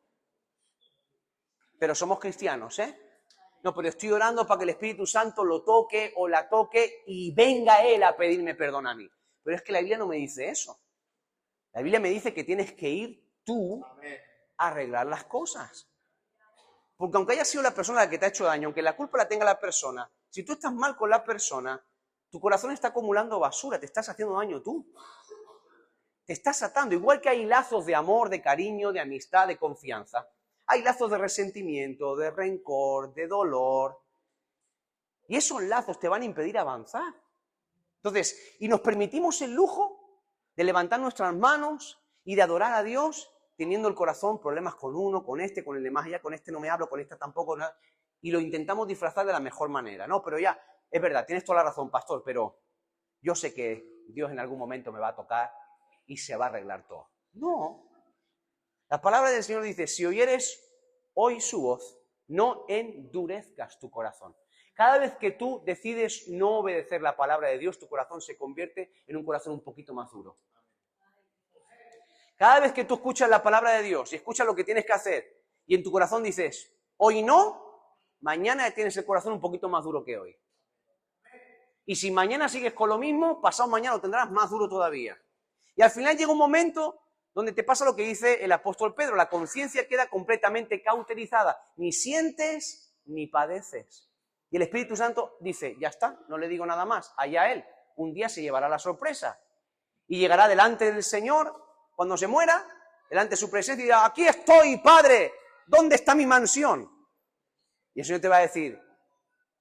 Pero somos cristianos, ¿eh? No, pero estoy orando para que el Espíritu Santo lo toque o la toque y venga Él a pedirme perdón a mí. Pero es que la Biblia no me dice eso. La Biblia me dice que tienes que ir tú a arreglar las cosas. Porque aunque haya sido la persona la que te ha hecho daño, aunque la culpa la tenga la persona, si tú estás mal con la persona, tu corazón está acumulando basura, te estás haciendo daño tú. Te estás atando. Igual que hay lazos de amor, de cariño, de amistad, de confianza, hay lazos de resentimiento, de rencor, de dolor. Y esos lazos te van a impedir avanzar. Entonces, y nos permitimos el lujo de levantar nuestras manos y de adorar a Dios teniendo el corazón problemas con uno, con este, con el demás, ya con este no me hablo, con esta tampoco, nada, y lo intentamos disfrazar de la mejor manera. No, pero ya, es verdad, tienes toda la razón, pastor, pero yo sé que Dios en algún momento me va a tocar y se va a arreglar todo. No. La palabra del Señor dice, si oyeres hoy su voz, no endurezcas tu corazón. Cada vez que tú decides no obedecer la palabra de Dios, tu corazón se convierte en un corazón un poquito más duro. Cada vez que tú escuchas la palabra de Dios y escuchas lo que tienes que hacer y en tu corazón dices, hoy no, mañana tienes el corazón un poquito más duro que hoy. Y si mañana sigues con lo mismo, pasado mañana lo tendrás más duro todavía. Y al final llega un momento donde te pasa lo que dice el apóstol Pedro, la conciencia queda completamente cauterizada, ni sientes ni padeces. Y el Espíritu Santo dice, ya está, no le digo nada más, allá él, un día se llevará la sorpresa y llegará delante del Señor. Cuando se muera, delante de su presencia, y dirá, aquí estoy, Padre, ¿dónde está mi mansión? Y el Señor te va a decir,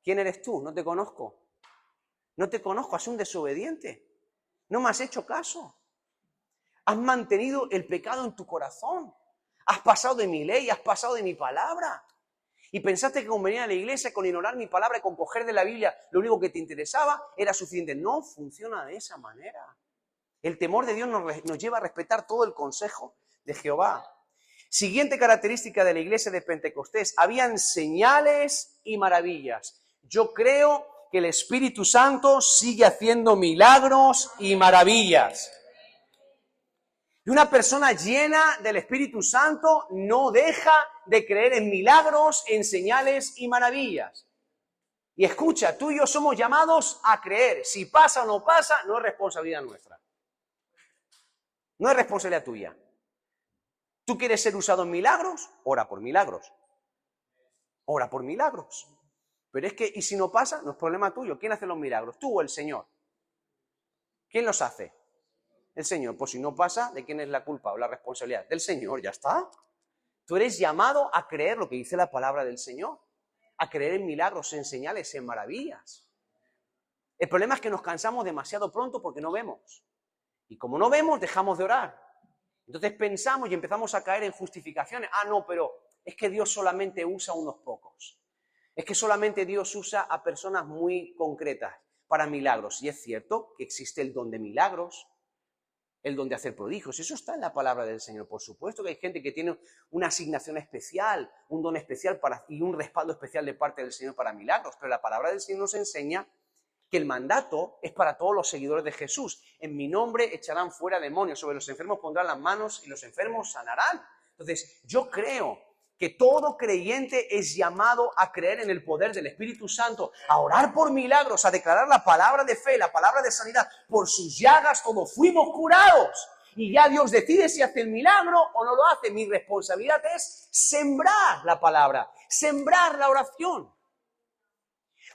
¿quién eres tú? No te conozco. No te conozco, has sido un desobediente. No me has hecho caso. Has mantenido el pecado en tu corazón. Has pasado de mi ley, has pasado de mi palabra. Y pensaste que con venir a la iglesia, con ignorar mi palabra y con coger de la Biblia lo único que te interesaba era suficiente. No funciona de esa manera. El temor de Dios nos lleva a respetar todo el consejo de Jehová. Siguiente característica de la iglesia de Pentecostés. Habían señales y maravillas. Yo creo que el Espíritu Santo sigue haciendo milagros y maravillas. Y una persona llena del Espíritu Santo no deja de creer en milagros, en señales y maravillas. Y escucha, tú y yo somos llamados a creer. Si pasa o no pasa, no es responsabilidad nuestra. No es responsabilidad tuya. ¿Tú quieres ser usado en milagros? Ora por milagros. Ora por milagros. Pero es que, ¿y si no pasa? No es problema tuyo. ¿Quién hace los milagros? ¿Tú o el Señor? ¿Quién los hace? El Señor. Pues si no pasa, ¿de quién es la culpa o la responsabilidad? Del Señor, ya está. Tú eres llamado a creer lo que dice la palabra del Señor. A creer en milagros, en señales, en maravillas. El problema es que nos cansamos demasiado pronto porque no vemos. Y como no vemos, dejamos de orar. Entonces pensamos y empezamos a caer en justificaciones. Ah, no, pero es que Dios solamente usa a unos pocos. Es que solamente Dios usa a personas muy concretas para milagros. Y es cierto que existe el don de milagros, el don de hacer prodigios. Eso está en la palabra del Señor. Por supuesto que hay gente que tiene una asignación especial, un don especial y un respaldo especial de parte del Señor para milagros. Pero la palabra del Señor nos enseña que el mandato es para todos los seguidores de Jesús. En mi nombre echarán fuera demonios, sobre los enfermos pondrán las manos y los enfermos sanarán. Entonces, yo creo que todo creyente es llamado a creer en el poder del Espíritu Santo, a orar por milagros, a declarar la palabra de fe, la palabra de sanidad. Por sus llagas todos fuimos curados. Y ya Dios decide si hace el milagro o no lo hace. Mi responsabilidad es sembrar la palabra, sembrar la oración.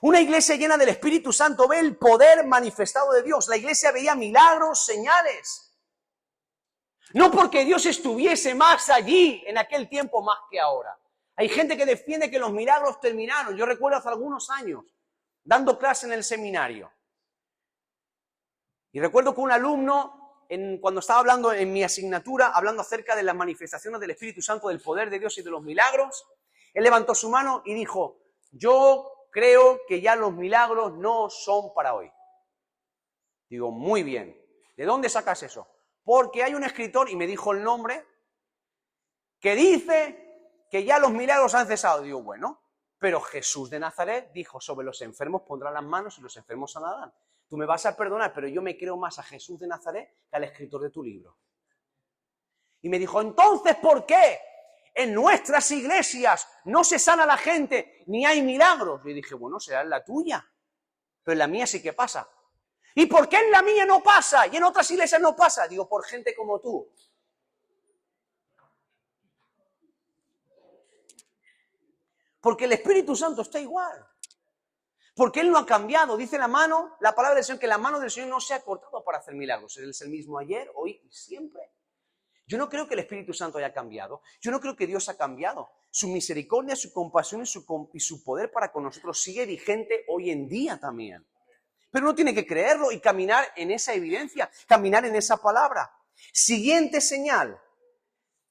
Una iglesia llena del Espíritu Santo ve el poder manifestado de Dios. La iglesia veía milagros, señales. No porque Dios estuviese más allí en aquel tiempo más que ahora. Hay gente que defiende que los milagros terminaron. Yo recuerdo hace algunos años dando clase en el seminario. Y recuerdo que un alumno, cuando estaba hablando en mi asignatura, hablando acerca de las manifestaciones del Espíritu Santo, del poder de Dios y de los milagros, él levantó su mano y dijo: yo creo que ya los milagros no son para hoy. Digo, muy bien. ¿De dónde sacas eso? Porque hay un escritor, y me dijo el nombre, que dice que ya los milagros han cesado. Digo, bueno, pero Jesús de Nazaret dijo: sobre los enfermos pondrán las manos y los enfermos sanarán. Tú me vas a perdonar, pero yo me creo más a Jesús de Nazaret que al escritor de tu libro. Y me dijo, entonces, ¿por qué en nuestras iglesias no se sana la gente ni hay milagros? Y dije, bueno, será en la tuya, pero en la mía sí que pasa. ¿Y por qué en la mía no pasa y en otras iglesias no pasa? Digo, por gente como tú. Porque el Espíritu Santo está igual. Porque Él no ha cambiado. Dice la palabra del Señor, que la mano del Señor no se ha cortado para hacer milagros. Él es el mismo ayer, hoy y siempre. Yo no creo que el Espíritu Santo haya cambiado. Yo no creo que Dios ha cambiado. Su misericordia, su compasión y su poder para con nosotros sigue vigente hoy en día también. Pero uno tiene que creerlo y caminar en esa evidencia, caminar en esa palabra. Siguiente señal.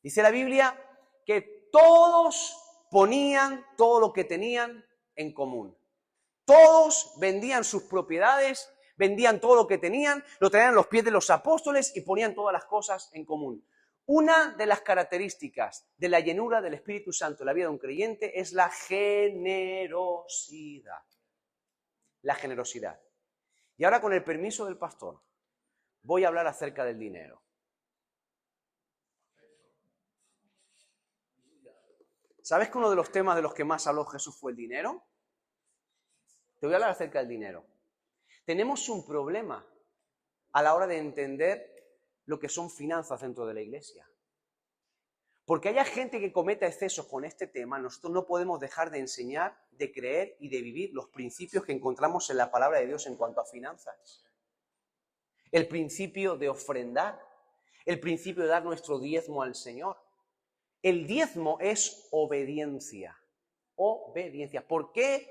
Dice la Biblia que todos ponían todo lo que tenían en común. Todos vendían sus propiedades, vendían todo lo que tenían, lo traían a los pies de los apóstoles y ponían todas las cosas en común. Una de las características de la llenura del Espíritu Santo en la vida de un creyente es la generosidad. La generosidad. Y ahora, con el permiso del pastor, voy a hablar acerca del dinero. ¿Sabes que uno de los temas de los que más habló Jesús fue el dinero? Te voy a hablar acerca del dinero. Tenemos un problema a la hora de entender lo que son finanzas dentro de la iglesia. Porque haya gente que cometa excesos con este tema, nosotros no podemos dejar de enseñar, de creer y de vivir los principios que encontramos en la palabra de Dios en cuanto a finanzas. El principio de ofrendar, el principio de dar nuestro diezmo al Señor. El diezmo es obediencia. Obediencia. ¿Por qué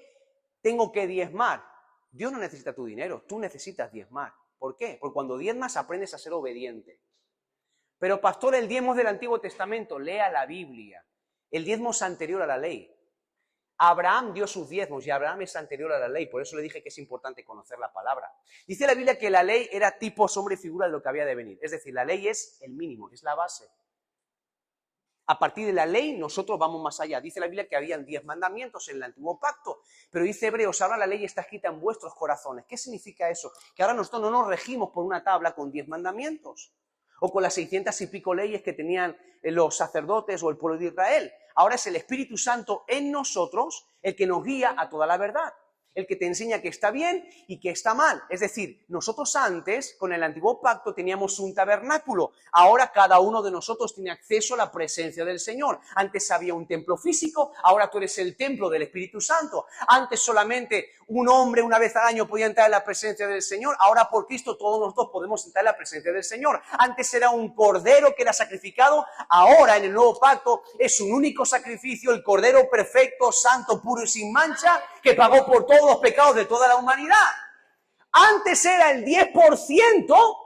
tengo que diezmar? Dios no necesita tu dinero, tú necesitas diezmar. ¿Por qué? Porque cuando diezmas aprendes a ser obediente. Pero pastor, el diezmo es del Antiguo Testamento. Lea la Biblia. El diezmo es anterior a la ley. Abraham dio sus diezmos y Abraham es anterior a la ley. Por eso le dije que es importante conocer la palabra. Dice la Biblia que la ley era tipo, sombra y figura de lo que había de venir. Es decir, la ley es el mínimo, es la base. A partir de la ley nosotros vamos más allá. Dice la Biblia que habían 10 mandamientos en el antiguo pacto, pero dice Hebreos, ahora la ley está escrita en vuestros corazones. ¿Qué significa eso? Que ahora nosotros no nos regimos por una tabla con 10 mandamientos o con las 600 y pico leyes que tenían los sacerdotes o el pueblo de Israel. Ahora es el Espíritu Santo en nosotros el que nos guía a toda la verdad, el que te enseña que está bien y que está mal. Es decir, nosotros antes, con el antiguo pacto, teníamos un tabernáculo. Ahora cada uno de nosotros tiene acceso a la presencia del Señor. Antes había un templo físico, ahora tú eres el templo del Espíritu Santo. Antes solamente un hombre una vez al año podía entrar en la presencia del Señor. Ahora por Cristo todos nosotros podemos entrar en la presencia del Señor. Antes era un cordero que era sacrificado. Ahora en el nuevo pacto es un único sacrificio, el cordero perfecto, santo, puro y sin mancha, que pagó por todos los pecados de toda la humanidad. Antes era el 10%.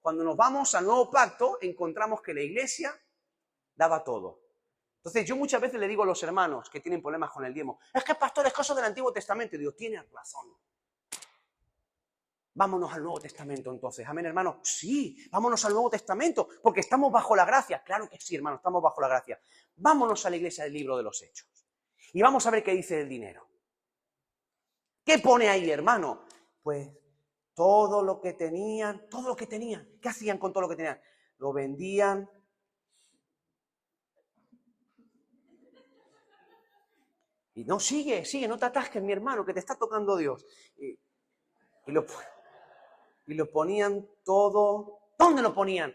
Cuando nos vamos al nuevo pacto, encontramos que la iglesia daba todo. Entonces yo muchas veces le digo a los hermanos que tienen problemas con el diezmo, es que pastor, es cosa del Antiguo Testamento. Y digo, tienes razón. Vámonos al Nuevo Testamento entonces. Amén, hermano. Sí, vámonos al Nuevo Testamento, porque estamos bajo la gracia. Claro que sí, hermano, estamos bajo la gracia. Vámonos a la iglesia del libro de los Hechos. Y vamos a ver qué dice del dinero. ¿Qué pone ahí, hermano? Pues todo lo que tenían. ¿Qué hacían con todo lo que tenían? Lo vendían. Y no, sigue, no te atasques, mi hermano, que te está tocando Dios. Y lo ponían todo. ¿Dónde lo ponían?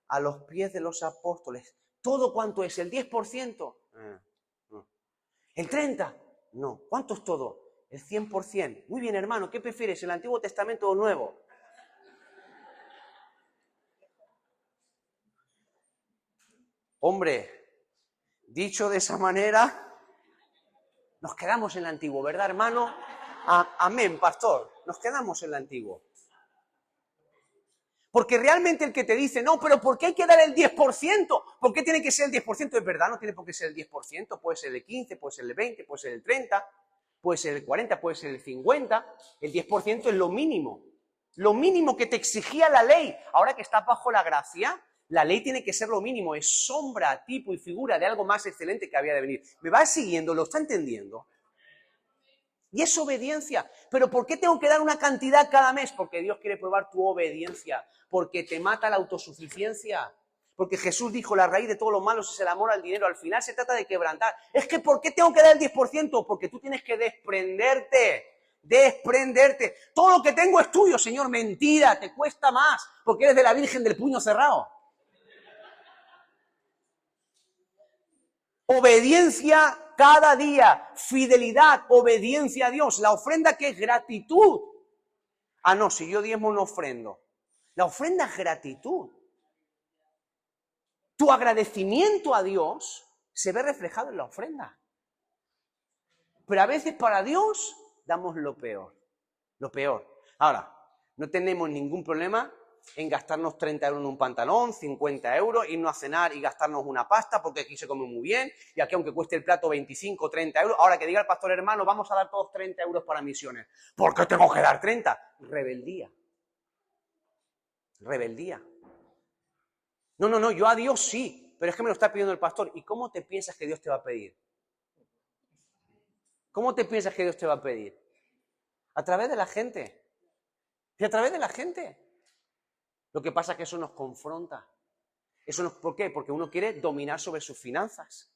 A los pies de los apóstoles. ¿Todo cuánto es? ¿El 10%? No. ¿El 30%? No. ¿Cuánto es todo? El 100%. Muy bien, hermano, ¿qué prefieres, el Antiguo Testamento o el Nuevo? Hombre, dicho de esa manera, nos quedamos en el Antiguo, ¿verdad, hermano? Amén, pastor. Nos quedamos en el Antiguo. Porque realmente el que te dice, no, pero ¿por qué hay que dar el 10%? ¿Por qué tiene que ser el 10%? Es verdad, no tiene por qué ser el 10%. Puede ser el 15%, puede ser el 20%, puede ser el 30%. Puede ser el 40, puede ser el 50, el 10% es lo mínimo que te exigía la ley. Ahora que estás bajo la gracia, la ley tiene que ser lo mínimo, es sombra, tipo y figura de algo más excelente que había de venir. ¿Me va siguiendo? ¿Lo está entendiendo? Y es obediencia. ¿Pero por qué tengo que dar una cantidad cada mes? Porque Dios quiere probar tu obediencia, porque te mata la autosuficiencia. Porque Jesús dijo, la raíz de todos los malos es el amor al dinero. Al final se trata de quebrantar. Es que ¿por qué tengo que dar el 10%? Porque tú tienes que desprenderte. Todo lo que tengo es tuyo, Señor. Mentira, te cuesta más. Porque eres de la Virgen del puño cerrado. Obediencia cada día. Fidelidad, obediencia a Dios. La ofrenda, ¿qué es? Gratitud. Ah, no, si yo diezmo no ofrendo. La ofrenda es gratitud. Tu agradecimiento a Dios se ve reflejado en la ofrenda. Pero a veces para Dios damos lo peor. Lo peor. Ahora, no tenemos ningún problema en gastarnos 30 euros en un pantalón, 50 euros, irnos a cenar y gastarnos una pasta porque aquí se come muy bien y aquí aunque cueste el plato 25 o 30 euros, ahora que diga el pastor hermano, vamos a dar todos 30 euros para misiones. ¿Por qué tengo que dar 30? Rebeldía. No, yo a Dios sí, pero es que me lo está pidiendo el pastor. ¿Y cómo te piensas que Dios te va a pedir? ¿Cómo te piensas que Dios te va a pedir? A través de la gente. Y a través de la gente. Lo que pasa es que eso nos confronta. ¿Por qué? Porque uno quiere dominar sobre sus finanzas.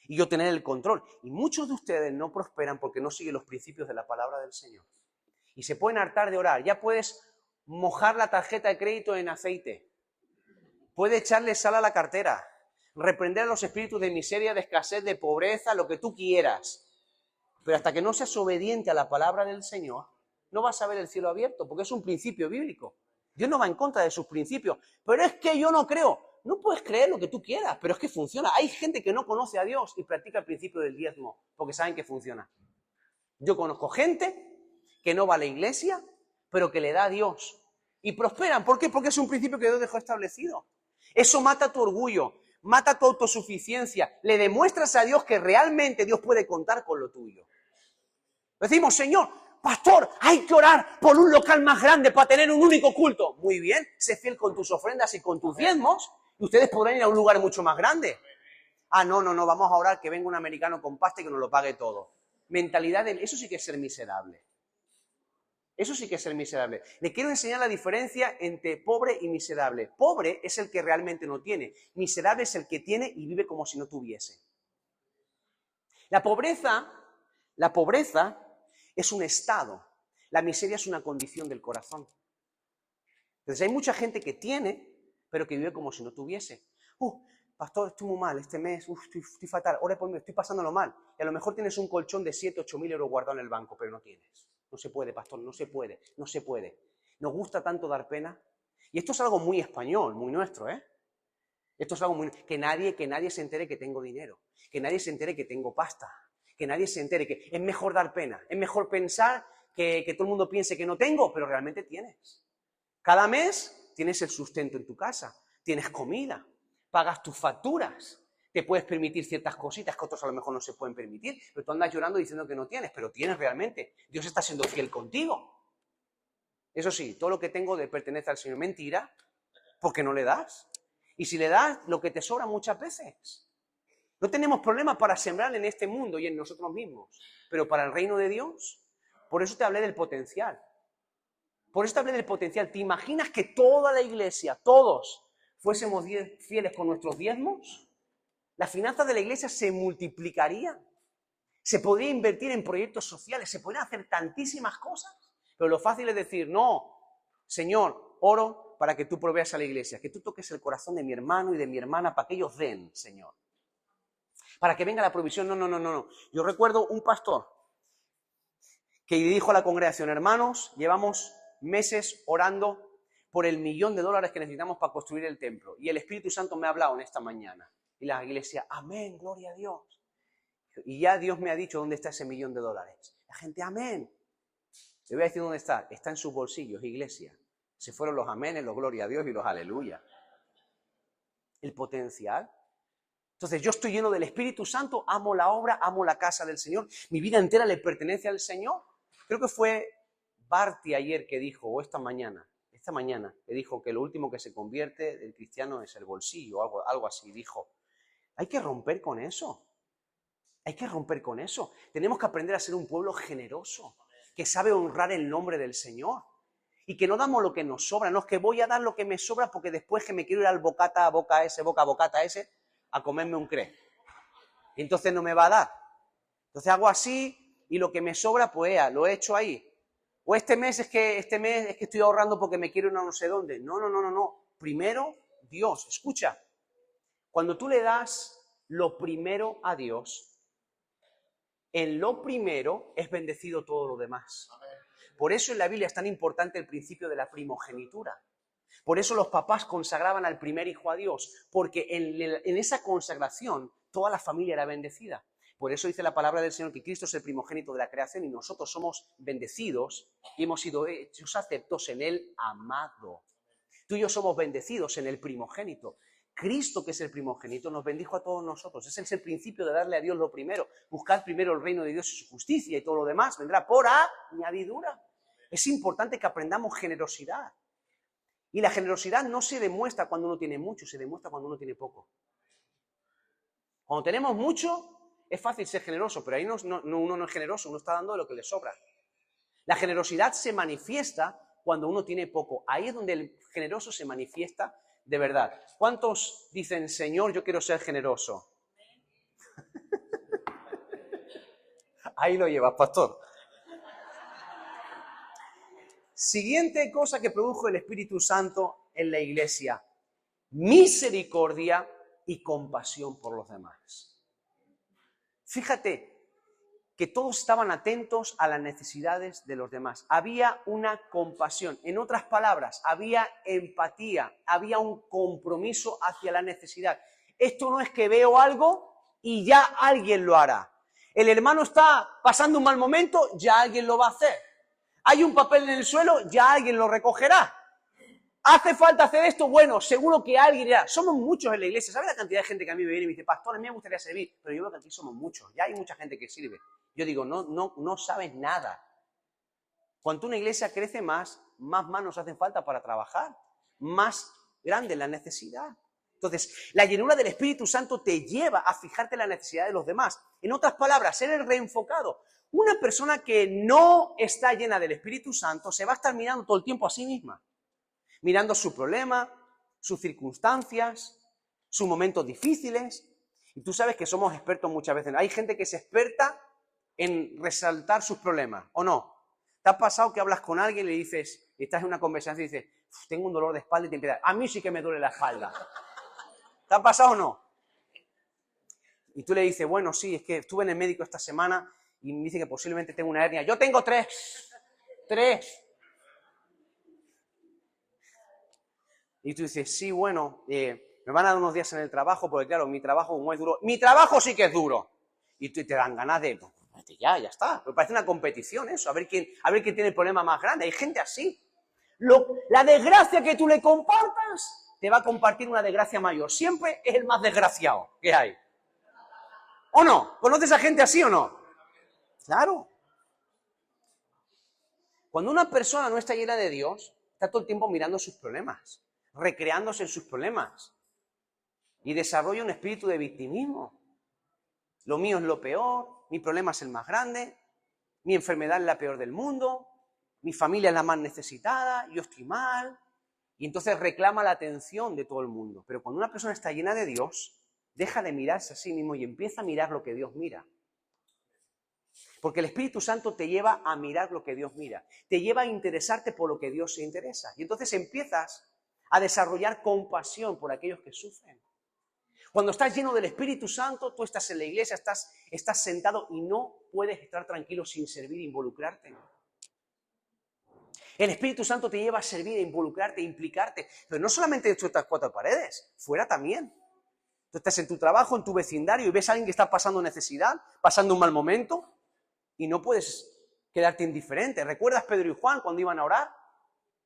Y yo tener el control. Y muchos de ustedes no prosperan porque no siguen los principios de la palabra del Señor. Y se pueden hartar de orar. Ya puedes mojar la tarjeta de crédito en aceite. Puede echarle sal a la cartera, reprender a los espíritus de miseria, de escasez, de pobreza, lo que tú quieras. Pero hasta que no seas obediente a la palabra del Señor, no vas a ver el cielo abierto, porque es un principio bíblico. Dios no va en contra de sus principios. Pero es que yo no creo. No puedes creer lo que tú quieras, pero es que funciona. Hay gente que no conoce a Dios y practica el principio del diezmo, porque saben que funciona. Yo conozco gente que no va a la iglesia, pero que le da a Dios. Y prosperan. ¿Por qué? Porque es un principio que Dios dejó establecido. Eso mata tu orgullo, mata tu autosuficiencia. Le demuestras a Dios que realmente Dios puede contar con lo tuyo. Decimos, Señor, pastor, hay que orar por un local más grande para tener un único culto. Muy bien, sé fiel con tus ofrendas y con tus diezmos y ustedes podrán ir a un lugar mucho más grande. Ah, no, vamos a orar que venga un americano con pasta y que nos lo pague todo. Mentalidad de... Eso sí que es ser miserable. Eso sí que es ser miserable. Le quiero enseñar la diferencia entre pobre y miserable. Pobre es el que realmente no tiene. Miserable es el que tiene y vive como si no tuviese. La pobreza es un estado. La miseria es una condición del corazón. Entonces hay mucha gente que tiene, pero que vive como si no tuviese. Pastor, estoy muy mal este mes, estoy fatal, ora por mí, estoy pasándolo mal. Y a lo mejor tienes un colchón de 7, 8 mil euros guardado en el banco, pero no tienes. No se puede, pastor, no se puede. Nos gusta tanto dar pena. Y esto es algo muy español, muy nuestro, ¿eh? Esto es algo muy... Que nadie se entere que tengo dinero, que nadie se entere que tengo pasta, que nadie se entere que es mejor dar pena, es mejor pensar que todo el mundo piense que no tengo, pero realmente tienes. Cada mes tienes el sustento en tu casa, tienes comida, pagas tus facturas, te puedes permitir ciertas cositas que otros a lo mejor no se pueden permitir, pero tú andas llorando diciendo que no tienes, pero tienes realmente. Dios está siendo fiel contigo. Eso sí, todo lo que tengo le pertenece al Señor. Mentira, porque no le das. Y si le das, lo que te sobra muchas veces. No tenemos problemas para sembrar en este mundo y en nosotros mismos, pero para el reino de Dios, por eso te hablé del potencial. ¿Te imaginas que toda la iglesia, todos, fuésemos fieles con nuestros diezmos? Las finanzas de la iglesia se multiplicarían. Se podría invertir en proyectos sociales, se podrían hacer tantísimas cosas. Pero lo fácil es decir, no, Señor, oro para que tú proveas a la iglesia, que tú toques el corazón de mi hermano y de mi hermana para que ellos den, Señor. Para que venga la provisión. No. Yo recuerdo un pastor que dijo a la congregación, hermanos, llevamos meses orando por el $1.000.000 que necesitamos para construir el templo. Y el Espíritu Santo me ha hablado en esta mañana. Y la iglesia, amén, gloria a Dios. Y ya Dios me ha dicho dónde está ese $1.000.000. La gente, amén. Le voy a decir dónde está. Está en sus bolsillos, iglesia. Se fueron los aménes, los gloria a Dios y los aleluya. El potencial. Entonces yo estoy lleno del Espíritu Santo, amo la obra, amo la casa del Señor. Mi vida entera le pertenece al Señor. Creo que fue Barty ayer que dijo, o esta mañana, que dijo que lo último que se convierte del cristiano es el bolsillo, algo así, dijo. Hay que romper con eso. Tenemos que aprender a ser un pueblo generoso, que sabe honrar el nombre del Señor. Y que no damos lo que nos sobra, no es que voy a dar lo que me sobra porque después que me quiero ir al bocata ese, a comerme un cré. Y entonces no me va a dar. Entonces hago así y lo que me sobra, pues lo he hecho ahí. O este mes es que estoy ahorrando porque me quiero ir a no sé dónde. No. Primero, Dios. Escucha, cuando tú le das lo primero a Dios, en lo primero es bendecido todo lo demás. Por eso en la Biblia es tan importante el principio de la primogenitura. Por eso los papás consagraban al primer hijo a Dios, porque en esa consagración toda la familia era bendecida. Por eso dice la palabra del Señor que Cristo es el primogénito de la creación y nosotros somos bendecidos y hemos sido hechos aceptos en el amado. Tú y yo somos bendecidos en el primogénito. Cristo, que es el primogénito, nos bendijo a todos nosotros. Ese es el principio de darle a Dios lo primero. Buscar primero el reino de Dios y su justicia y todo lo demás vendrá por añadidura. Es importante que aprendamos generosidad. Y la generosidad no se demuestra cuando uno tiene mucho, se demuestra cuando uno tiene poco. Cuando tenemos mucho, es fácil ser generoso, pero ahí uno no es generoso, uno está dando de lo que le sobra. La generosidad se manifiesta cuando uno tiene poco. Ahí es donde el generoso se manifiesta de verdad. ¿Cuántos dicen, Señor, yo quiero ser generoso? Ahí lo llevas, pastor. Siguiente cosa que produjo el Espíritu Santo en la iglesia: misericordia y compasión por los demás. Fíjate que todos estaban atentos a las necesidades de los demás. Había una compasión. En otras palabras, había empatía, había un compromiso hacia la necesidad. Esto no es que veo algo y ya alguien lo hará. El hermano está pasando un mal momento, ya alguien lo va a hacer. Hay un papel en el suelo, ya alguien lo recogerá. ¿Hace falta hacer esto? Bueno, seguro que alguien dirá, somos muchos en la iglesia. ¿Sabe la cantidad de gente que a mí me viene y me dice, pastor, a mí me gustaría servir? Pero yo veo que aquí somos muchos, ya hay mucha gente que sirve. Yo digo, no sabes nada. Cuanto una iglesia crece más manos hacen falta para trabajar, más grande la necesidad. Entonces, la llenura del Espíritu Santo te lleva a fijarte en la necesidad de los demás. En otras palabras, ser el reenfocado. Una persona que no está llena del Espíritu Santo se va a estar mirando todo el tiempo a sí misma. Mirando su problema, sus circunstancias, sus momentos difíciles. Y tú sabes que somos expertos muchas veces. Hay gente que es experta en resaltar sus problemas, ¿o no? ¿Te ha pasado que hablas con alguien y le dices, estás en una conversación y dices, tengo un dolor de espalda y te empiezas, a mí sí que me duele la espalda? ¿Te ha pasado o no? Y tú le dices, bueno, sí, es que estuve en el médico esta semana y me dice que posiblemente tengo una hernia. Yo tengo tres. Y tú dices, sí, bueno, me van a dar unos días en el trabajo, porque claro, mi trabajo como es duro. ¡Mi trabajo sí que es duro! Y te dan ganas de, pues, ya está. Me parece una competición eso, a ver quién tiene el problema más grande. Hay gente así. La desgracia que tú le compartas, te va a compartir una desgracia mayor. Siempre es el más desgraciado que hay. ¿O no? ¿Conoces a gente así o no? Claro. Cuando una persona no está llena de Dios, está todo el tiempo mirando sus problemas, recreándose en sus problemas y desarrolla un espíritu de victimismo. Lo mío es lo peor, mi problema es el más grande, mi enfermedad es la peor del mundo, mi familia es la más necesitada, yo estoy mal. Y entonces reclama la atención de todo el mundo. Pero cuando una persona está llena de Dios, deja de mirarse a sí mismo y empieza a mirar lo que Dios mira. Porque el Espíritu Santo te lleva a mirar lo que Dios mira. Te lleva a interesarte por lo que Dios se interesa. Y entonces empiezas a desarrollar compasión por aquellos que sufren. Cuando estás lleno del Espíritu Santo, tú estás en la iglesia, estás sentado y no puedes estar tranquilo sin servir e involucrarte. El Espíritu Santo te lleva a servir, a involucrarte, a implicarte. Pero no solamente dentro de estas cuatro paredes, fuera también. Tú estás en tu trabajo, en tu vecindario y ves a alguien que está pasando necesidad, pasando un mal momento y no puedes quedarte indiferente. ¿Recuerdas Pedro y Juan cuando iban a orar?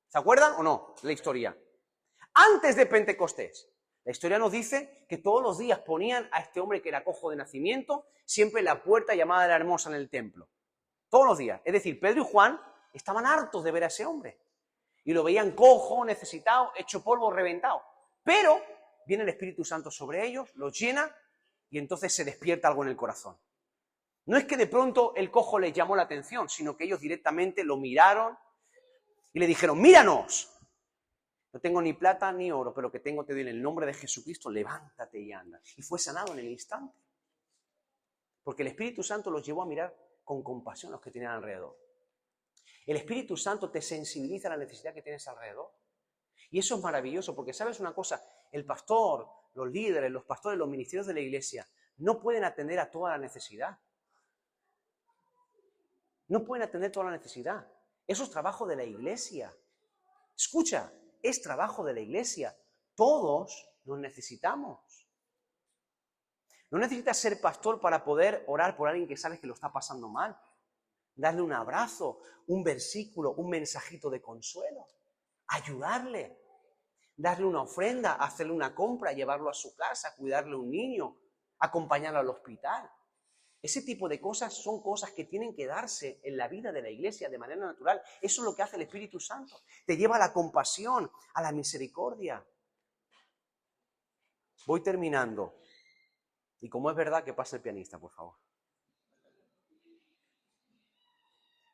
¿Se acuerdan o no la historia? Antes de Pentecostés. La historia nos dice que todos los días ponían a este hombre que era cojo de nacimiento siempre en la puerta llamada la Hermosa en el templo. Todos los días. Es decir, Pedro y Juan estaban hartos de ver a ese hombre. Y lo veían cojo, necesitado, hecho polvo, reventado. Pero viene el Espíritu Santo sobre ellos, los llena y entonces se despierta algo en el corazón. No es que de pronto el cojo les llamó la atención, sino que ellos directamente lo miraron y le dijeron, míranos. No tengo ni plata ni oro, pero lo que tengo te doy en el nombre de Jesucristo, levántate y anda. Y fue sanado en el instante. Porque el Espíritu Santo los llevó a mirar con compasión a los que tenían alrededor. El Espíritu Santo te sensibiliza a la necesidad que tienes alrededor. Y eso es maravilloso, porque sabes una cosa, el pastor, los líderes, los pastores, los ministerios de la iglesia, no pueden atender a toda la necesidad. No pueden atender toda la necesidad. Eso es trabajo de la iglesia. Escucha, es trabajo de la iglesia. Todos nos necesitamos. No necesitas ser pastor para poder orar por alguien que sabes que lo está pasando mal. Darle un abrazo, un versículo, un mensajito de consuelo. Ayudarle. Darle una ofrenda, hacerle una compra, llevarlo a su casa, cuidarle a un niño, acompañarlo al hospital. Ese tipo de cosas son cosas que tienen que darse en la vida de la iglesia de manera natural. Eso es lo que hace el Espíritu Santo. Te lleva a la compasión, a la misericordia. Voy terminando. Y como es verdad, que pase el pianista, por favor.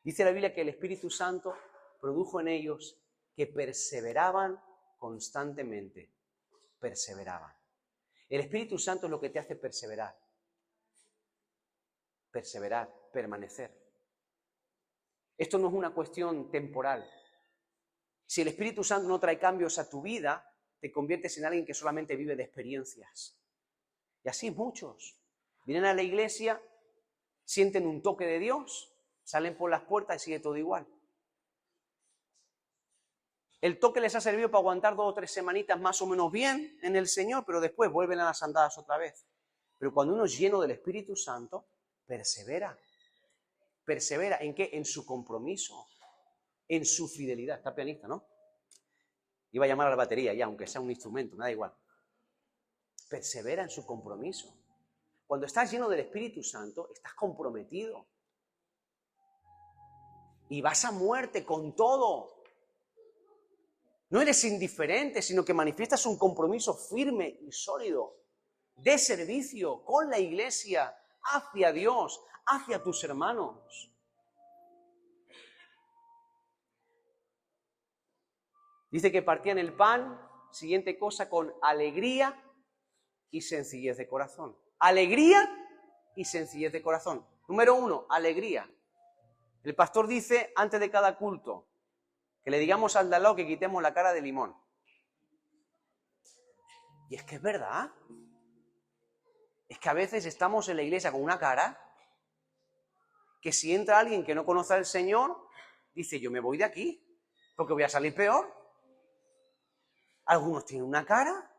Dice la Biblia que el Espíritu Santo produjo en ellos que perseveraban constantemente. Perseveraban. El Espíritu Santo es lo que te hace perseverar. Perseverar, permanecer. Esto no es una cuestión temporal. Si el Espíritu Santo no trae cambios a tu vida, te conviertes en alguien que solamente vive de experiencias. Y así muchos. Vienen a la iglesia, sienten un toque de Dios, salen por las puertas y sigue todo igual. El toque les ha servido para aguantar 2 o 3 semanitas más o menos bien en el Señor, pero después vuelven a las andadas otra vez. Pero cuando uno es lleno del Espíritu Santo, persevera. ¿Persevera en qué? En su compromiso, en su fidelidad. Está pianista, ¿no? Iba a llamar a la batería ya, aunque sea un instrumento, me da igual. Persevera en su compromiso. Cuando estás lleno del Espíritu Santo, estás comprometido. Y vas a muerte con todo. No eres indiferente, sino que manifiestas un compromiso firme y sólido de servicio con la iglesia, hacia Dios, hacia tus hermanos. Dice que partían el pan, siguiente cosa, con alegría y sencillez de corazón. Alegría y sencillez de corazón. Número 1, alegría. El pastor dice antes de cada culto que le digamos al de al lado que quitemos la cara de limón. Y es que es verdad. Es que a veces estamos en la iglesia con una cara que si entra alguien que no conoce al Señor, dice, yo me voy de aquí, porque voy a salir peor. Algunos tienen una cara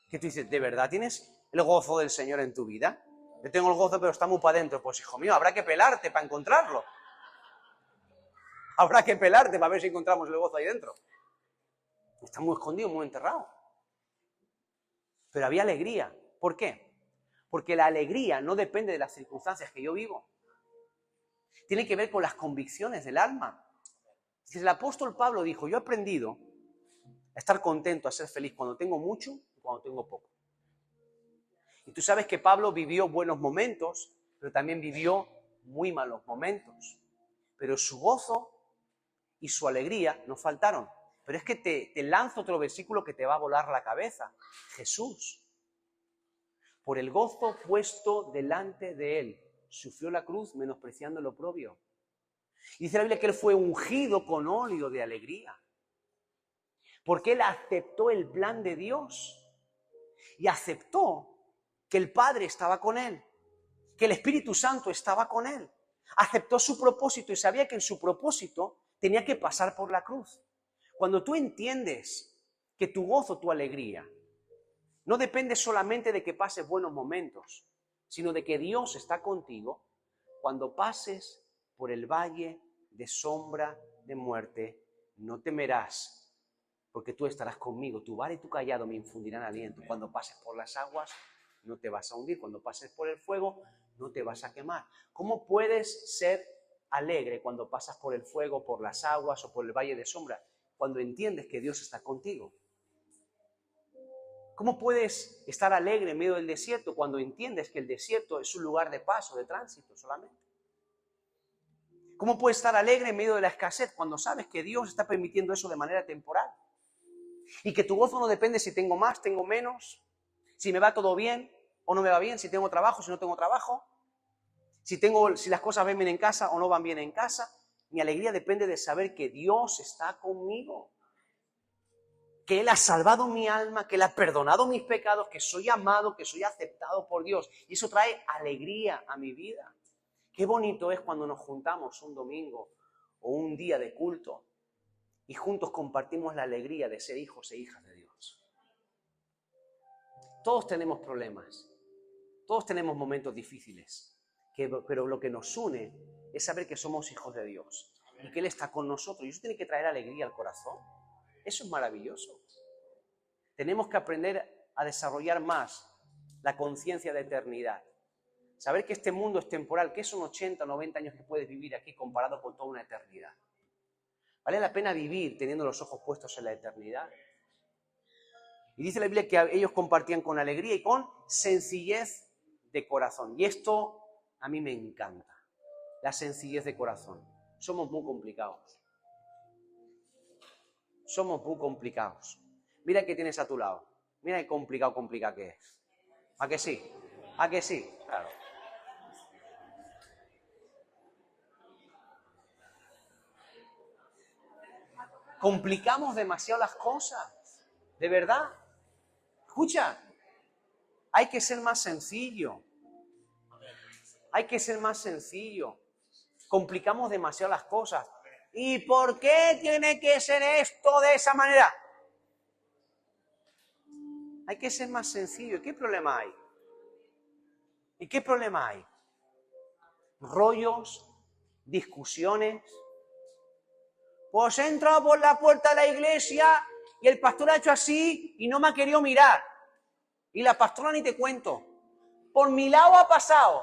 que tú dices, ¿de verdad tienes el gozo del Señor en tu vida? Yo tengo el gozo, pero está muy para adentro. Pues hijo mío, habrá que pelarte para encontrarlo. Habrá que pelarte para ver si encontramos el gozo ahí dentro. Está muy escondido, muy enterrado. Pero había alegría. ¿Por qué? Porque la alegría no depende de las circunstancias que yo vivo. Tiene que ver con las convicciones del alma. El apóstol Pablo dijo, yo he aprendido a estar contento, a ser feliz cuando tengo mucho y cuando tengo poco. Y tú sabes que Pablo vivió buenos momentos, pero también vivió muy malos momentos. Pero su gozo y su alegría no faltaron. Pero es que te lanzo otro versículo que te va a volar la cabeza. Jesús, por el gozo puesto delante de él, sufrió la cruz menospreciando el oprobio. Y dice la Biblia que él fue ungido con óleo de alegría. Porque él aceptó el plan de Dios. Y aceptó que el Padre estaba con él. Que el Espíritu Santo estaba con él. Aceptó su propósito y sabía que en su propósito tenía que pasar por la cruz. Cuando tú entiendes que tu gozo, tu alegría, no depende solamente de que pases buenos momentos, sino de que Dios está contigo, cuando pases por el valle de sombra de muerte, no temerás, porque tú estarás conmigo. Tu vara y tu callado me infundirán aliento. Cuando pases por las aguas, no te vas a hundir. Cuando pases por el fuego, no te vas a quemar. ¿Cómo puedes ser alegre cuando pasas por el fuego, por las aguas o por el valle de sombra? Cuando entiendes que Dios está contigo. ¿Cómo puedes estar alegre en medio del desierto cuando entiendes que el desierto es un lugar de paso, de tránsito solamente? ¿Cómo puedes estar alegre en medio de la escasez cuando sabes que Dios está permitiendo eso de manera temporal? Y que tu gozo no depende si tengo más, tengo menos, si me va todo bien o no me va bien, si tengo trabajo, si no tengo trabajo, si las cosas van bien en casa o no van bien en casa. Mi alegría depende de saber que Dios está conmigo, que Él ha salvado mi alma, que Él ha perdonado mis pecados, que soy amado, que soy aceptado por Dios. Y eso trae alegría a mi vida. Qué bonito es cuando nos juntamos un domingo o un día de culto y juntos compartimos la alegría de ser hijos e hijas de Dios. Todos tenemos problemas, todos tenemos momentos difíciles, pero lo que nos une es saber que somos hijos de Dios y que Él está con nosotros. Y eso tiene que traer alegría al corazón. Eso es maravilloso. Tenemos que aprender a desarrollar más la conciencia de eternidad. Saber que este mundo es temporal, que son 80 o 90 años que puedes vivir aquí comparado con toda una eternidad. ¿Vale la pena vivir teniendo los ojos puestos en la eternidad? Y dice la Biblia que ellos compartían con alegría y con sencillez de corazón. Y esto a mí me encanta, la sencillez de corazón. Somos muy complicados. Somos muy complicados. Mira qué tienes a tu lado. Mira qué complicado que es. ¿A que sí? ¿A que sí? Claro. Complicamos demasiado las cosas. De verdad. Escucha. Hay que ser más sencillo. Hay que ser más sencillo. Complicamos demasiado las cosas. ¿Y por qué tiene que ser esto de esa manera? Hay que ser más sencillo. ¿Y qué problema hay? ¿Y qué problema hay? Rollos, discusiones. Pues entro por la puerta de la iglesia y el pastor ha hecho así y no me ha querido mirar. Y la pastora ni te cuento. Por mi lado ha pasado,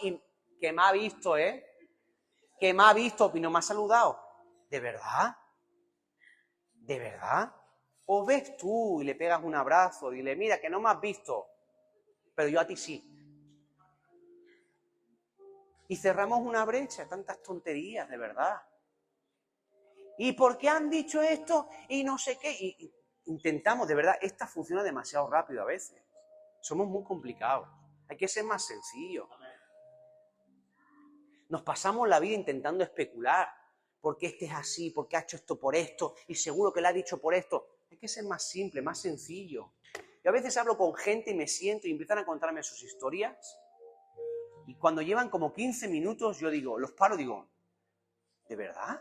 y que me ha visto, que me ha visto y no me ha saludado. ¿De verdad? ¿De verdad? O ves tú y le pegas un abrazo y le mira que no me has visto, pero yo a ti sí. Y cerramos una brecha, tantas tonterías, de verdad. ¿Y por qué han dicho esto? Y no sé qué. Y intentamos, de verdad, esta funciona demasiado rápido a veces. Somos muy complicados. Hay que ser más sencillos. Nos pasamos la vida intentando especular. ¿Por qué este es así? ¿Por qué ha hecho esto por esto? Y seguro que le ha dicho por esto. Hay que ser más simple, más sencillo. Yo a veces hablo con gente y me siento y empiezan a contarme sus historias. Y cuando llevan como 15 minutos, yo digo, los paro y digo, ¿de verdad?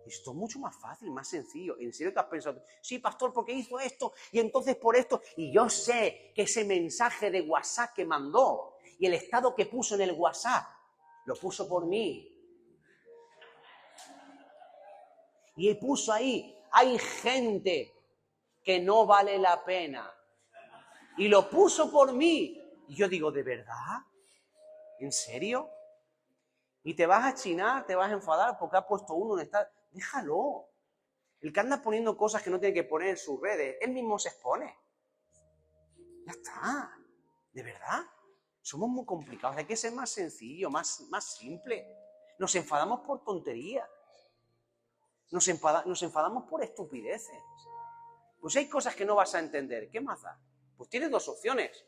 Esto es mucho más fácil, más sencillo. ¿En serio te has pensado? Sí, pastor, porque hizo esto y entonces por esto. Y yo sé que ese mensaje de WhatsApp que mandó y el estado que puso en el WhatsApp, lo puso por mí. Y puso ahí, hay gente que no vale la pena. Y lo puso por mí. Y yo digo, ¿de verdad? ¿En serio? Y te vas a chinar, te vas a enfadar porque ha puesto uno en esta... Déjalo. El que anda poniendo cosas que no tiene que poner en sus redes, él mismo se expone. Ya está. ¿De verdad? Somos muy complicados. Hay que ser más sencillo, más simple. Nos enfadamos por tonterías. Nos enfadamos por estupideces. Pues hay cosas que no vas a entender. ¿Qué más da? Pues tienes dos opciones.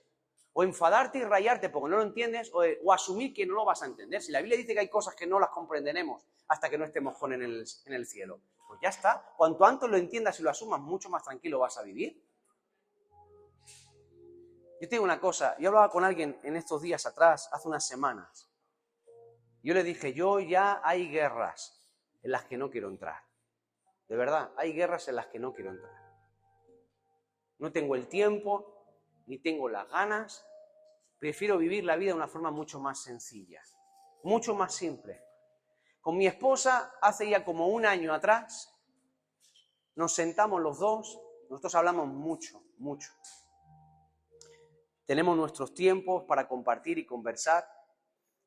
O enfadarte y rayarte porque no lo entiendes, o asumir que no lo vas a entender. Si la Biblia dice que hay cosas que no las comprenderemos hasta que no estemos en el cielo, pues ya está. Cuanto antes lo entiendas y lo asumas, mucho más tranquilo vas a vivir. Yo te digo una cosa, yo hablaba con alguien en estos días atrás, hace unas semanas. Yo le dije, ya hay guerras en las que no quiero entrar. De verdad, hay guerras en las que no quiero entrar. No tengo el tiempo, ni tengo las ganas. Prefiero vivir la vida de una forma mucho más sencilla, mucho más simple. Con mi esposa, hace ya como un año atrás, nos sentamos los dos, nosotros hablamos mucho. Tenemos nuestros tiempos para compartir y conversar,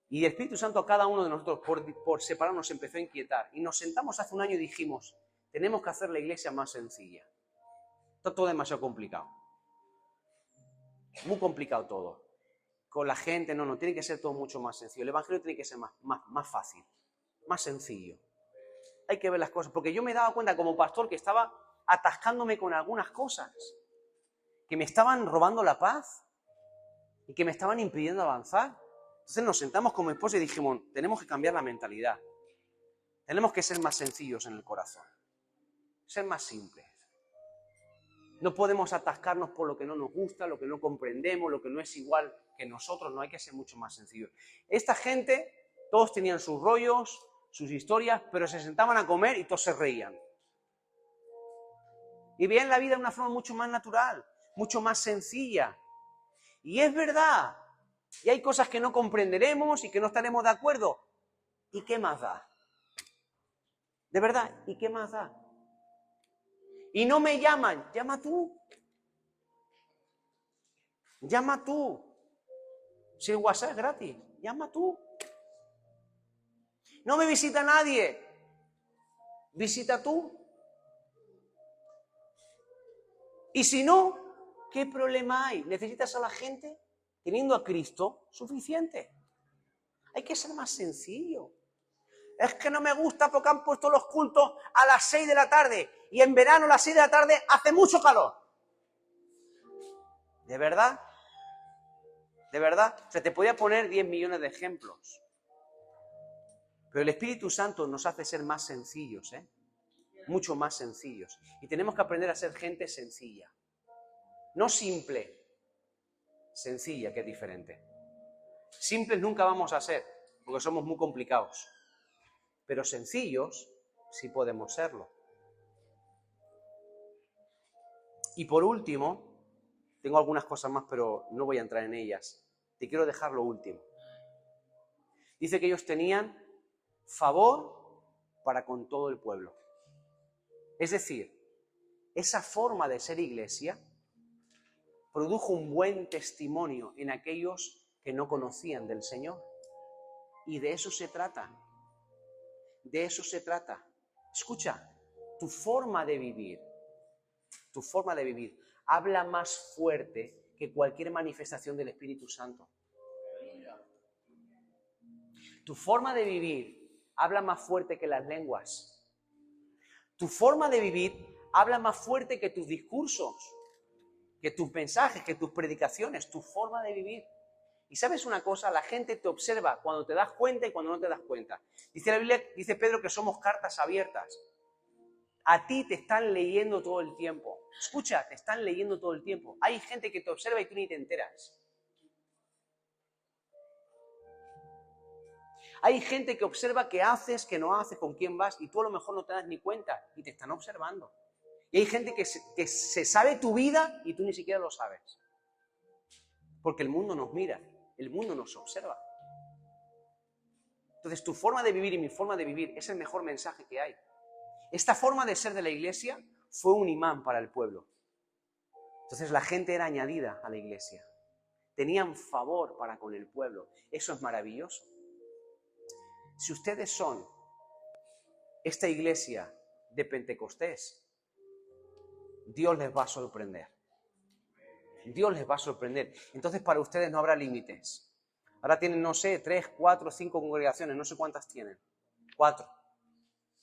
y el Espíritu Santo a cada uno de nosotros por separado nos empezó a inquietar. Y nos sentamos hace un año y dijimos, tenemos que hacer la iglesia más sencilla. Está todo demasiado complicado. Muy complicado todo. Con la gente, no, tiene que ser todo mucho más sencillo. El Evangelio tiene que ser más fácil, más sencillo. Hay que ver las cosas, porque yo me daba cuenta como pastor que estaba atascándome con algunas cosas, que me estaban robando la paz y que me estaban impidiendo avanzar. Entonces nos sentamos con mi esposa y dijimos, tenemos que cambiar la mentalidad. Tenemos que ser más sencillos en el corazón, ser más simples. No podemos atascarnos por lo que no nos gusta, lo que no comprendemos, lo que no es igual que nosotros. No, hay que ser mucho más sencillos. Esta gente, todos tenían sus rollos, sus historias, pero se sentaban a comer y todos se reían. Y veían la vida de una forma mucho más natural, mucho más sencilla. Y es verdad, y hay cosas que no comprenderemos y que no estaremos de acuerdo. ¿Y qué más da? De verdad, ¿y qué más da? Y no me llaman, llama tú. Llama tú. Si el WhatsApp es gratis, llama tú. No me visita nadie, visita tú. Y si no, ¿qué problema hay? ¿Necesitas a la gente? Teniendo a Cristo, suficiente. Hay que ser más sencillo. Es que no me gusta porque han puesto los cultos a las 6 de la tarde y en verano a las 6 de la tarde hace mucho calor. ¿De verdad? ¿De verdad? Se te podía poner 10 millones de ejemplos. Pero el Espíritu Santo nos hace ser más sencillos, mucho más sencillos. Y tenemos que aprender a ser gente sencilla. No simple, sencilla, que es diferente. Simples nunca vamos a ser, porque somos muy complicados. Pero sencillos sí podemos serlo. Y por último, tengo algunas cosas más, pero no voy a entrar en ellas. Te quiero dejar lo último. Dice que ellos tenían favor para con todo el pueblo. Es decir, esa forma de ser iglesia produjo un buen testimonio en aquellos que no conocían del Señor. Y de eso se trata. De eso se trata. Escucha, tu forma de vivir habla más fuerte que cualquier manifestación del Espíritu Santo. Tu forma de vivir habla más fuerte que las lenguas. Tu forma de vivir habla más fuerte que tus discursos, que tus mensajes, que tus predicaciones, tu forma de vivir. Y sabes una cosa, la gente te observa cuando te das cuenta y cuando no te das cuenta. Dice la Biblia, dice Pedro que somos cartas abiertas. A ti te están leyendo todo el tiempo. Escucha, te están leyendo todo el tiempo. Hay gente que te observa y tú ni te enteras. Hay gente que observa qué haces, qué no haces, con quién vas, y tú a lo mejor no te das ni cuenta y te están observando. Y hay gente que se sabe tu vida y tú ni siquiera lo sabes. Porque el mundo nos mira, el mundo nos observa. Entonces tu forma de vivir y mi forma de vivir es el mejor mensaje que hay. Esta forma de ser de la iglesia fue un imán para el pueblo. Entonces la gente era añadida a la iglesia. Tenían favor para con el pueblo. Eso es maravilloso. Si ustedes son esta iglesia de Pentecostés, Dios les va a sorprender. Dios les va a sorprender. Entonces para ustedes no habrá límites. Ahora tienen, no sé, 3, 4, 5 congregaciones, no sé cuántas tienen. 4.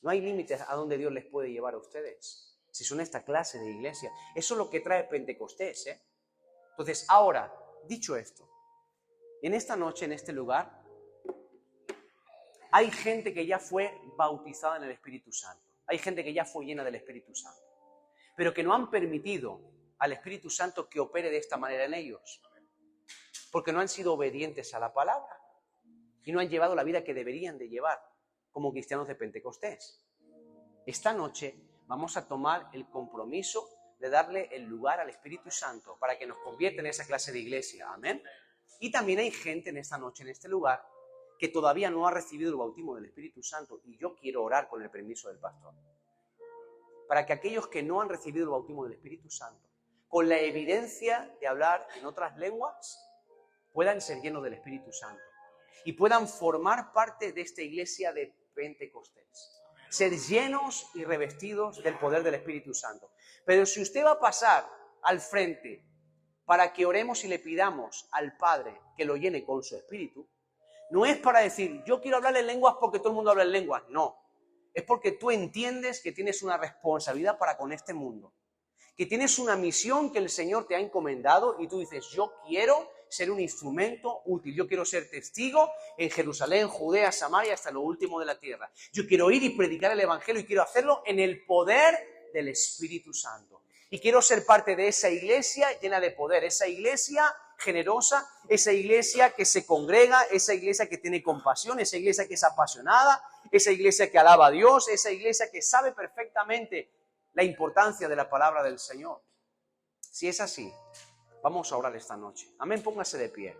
No hay límites a donde Dios les puede llevar a ustedes. Si son esta clase de iglesia. Eso es lo que trae Pentecostés, ¿eh? Entonces, ahora, dicho esto, en esta noche, en este lugar, hay gente que ya fue bautizada en el Espíritu Santo. Hay gente que ya fue llena del Espíritu Santo. Pero que no han permitido al Espíritu Santo que opere de esta manera en ellos. Porque no han sido obedientes a la palabra. Y no han llevado la vida que deberían de llevar como cristianos de Pentecostés. Esta noche vamos a tomar el compromiso de darle el lugar al Espíritu Santo para que nos convierta en esa clase de iglesia. Amén. Y también hay gente en esta noche, en este lugar, que todavía no ha recibido el bautismo del Espíritu Santo. Y yo quiero orar con el permiso del pastor. Para que aquellos que no han recibido el bautismo del Espíritu Santo, con la evidencia de hablar en otras lenguas, puedan ser llenos del Espíritu Santo. Y puedan formar parte de esta iglesia de Pentecostés. Ser llenos y revestidos del poder del Espíritu Santo. Pero si usted va a pasar al frente para que oremos y le pidamos al Padre que lo llene con su Espíritu, no es para decir, yo quiero hablar en lenguas porque todo el mundo habla en lenguas. No. Es porque tú entiendes que tienes una responsabilidad para con este mundo. Que tienes una misión que el Señor te ha encomendado y tú dices, yo quiero ser un instrumento útil. Yo quiero ser testigo en Jerusalén, Judea, Samaria, hasta lo último de la tierra. Yo quiero ir y predicar el Evangelio y quiero hacerlo en el poder del Espíritu Santo. Y quiero ser parte de esa iglesia llena de poder, esa iglesia generosa, esa iglesia que se congrega, esa iglesia que tiene compasión, esa iglesia que es apasionada, esa iglesia que alaba a Dios, esa iglesia que sabe perfectamente la importancia de la palabra del Señor. Si es así, vamos a orar esta noche. Amén, póngase de pie.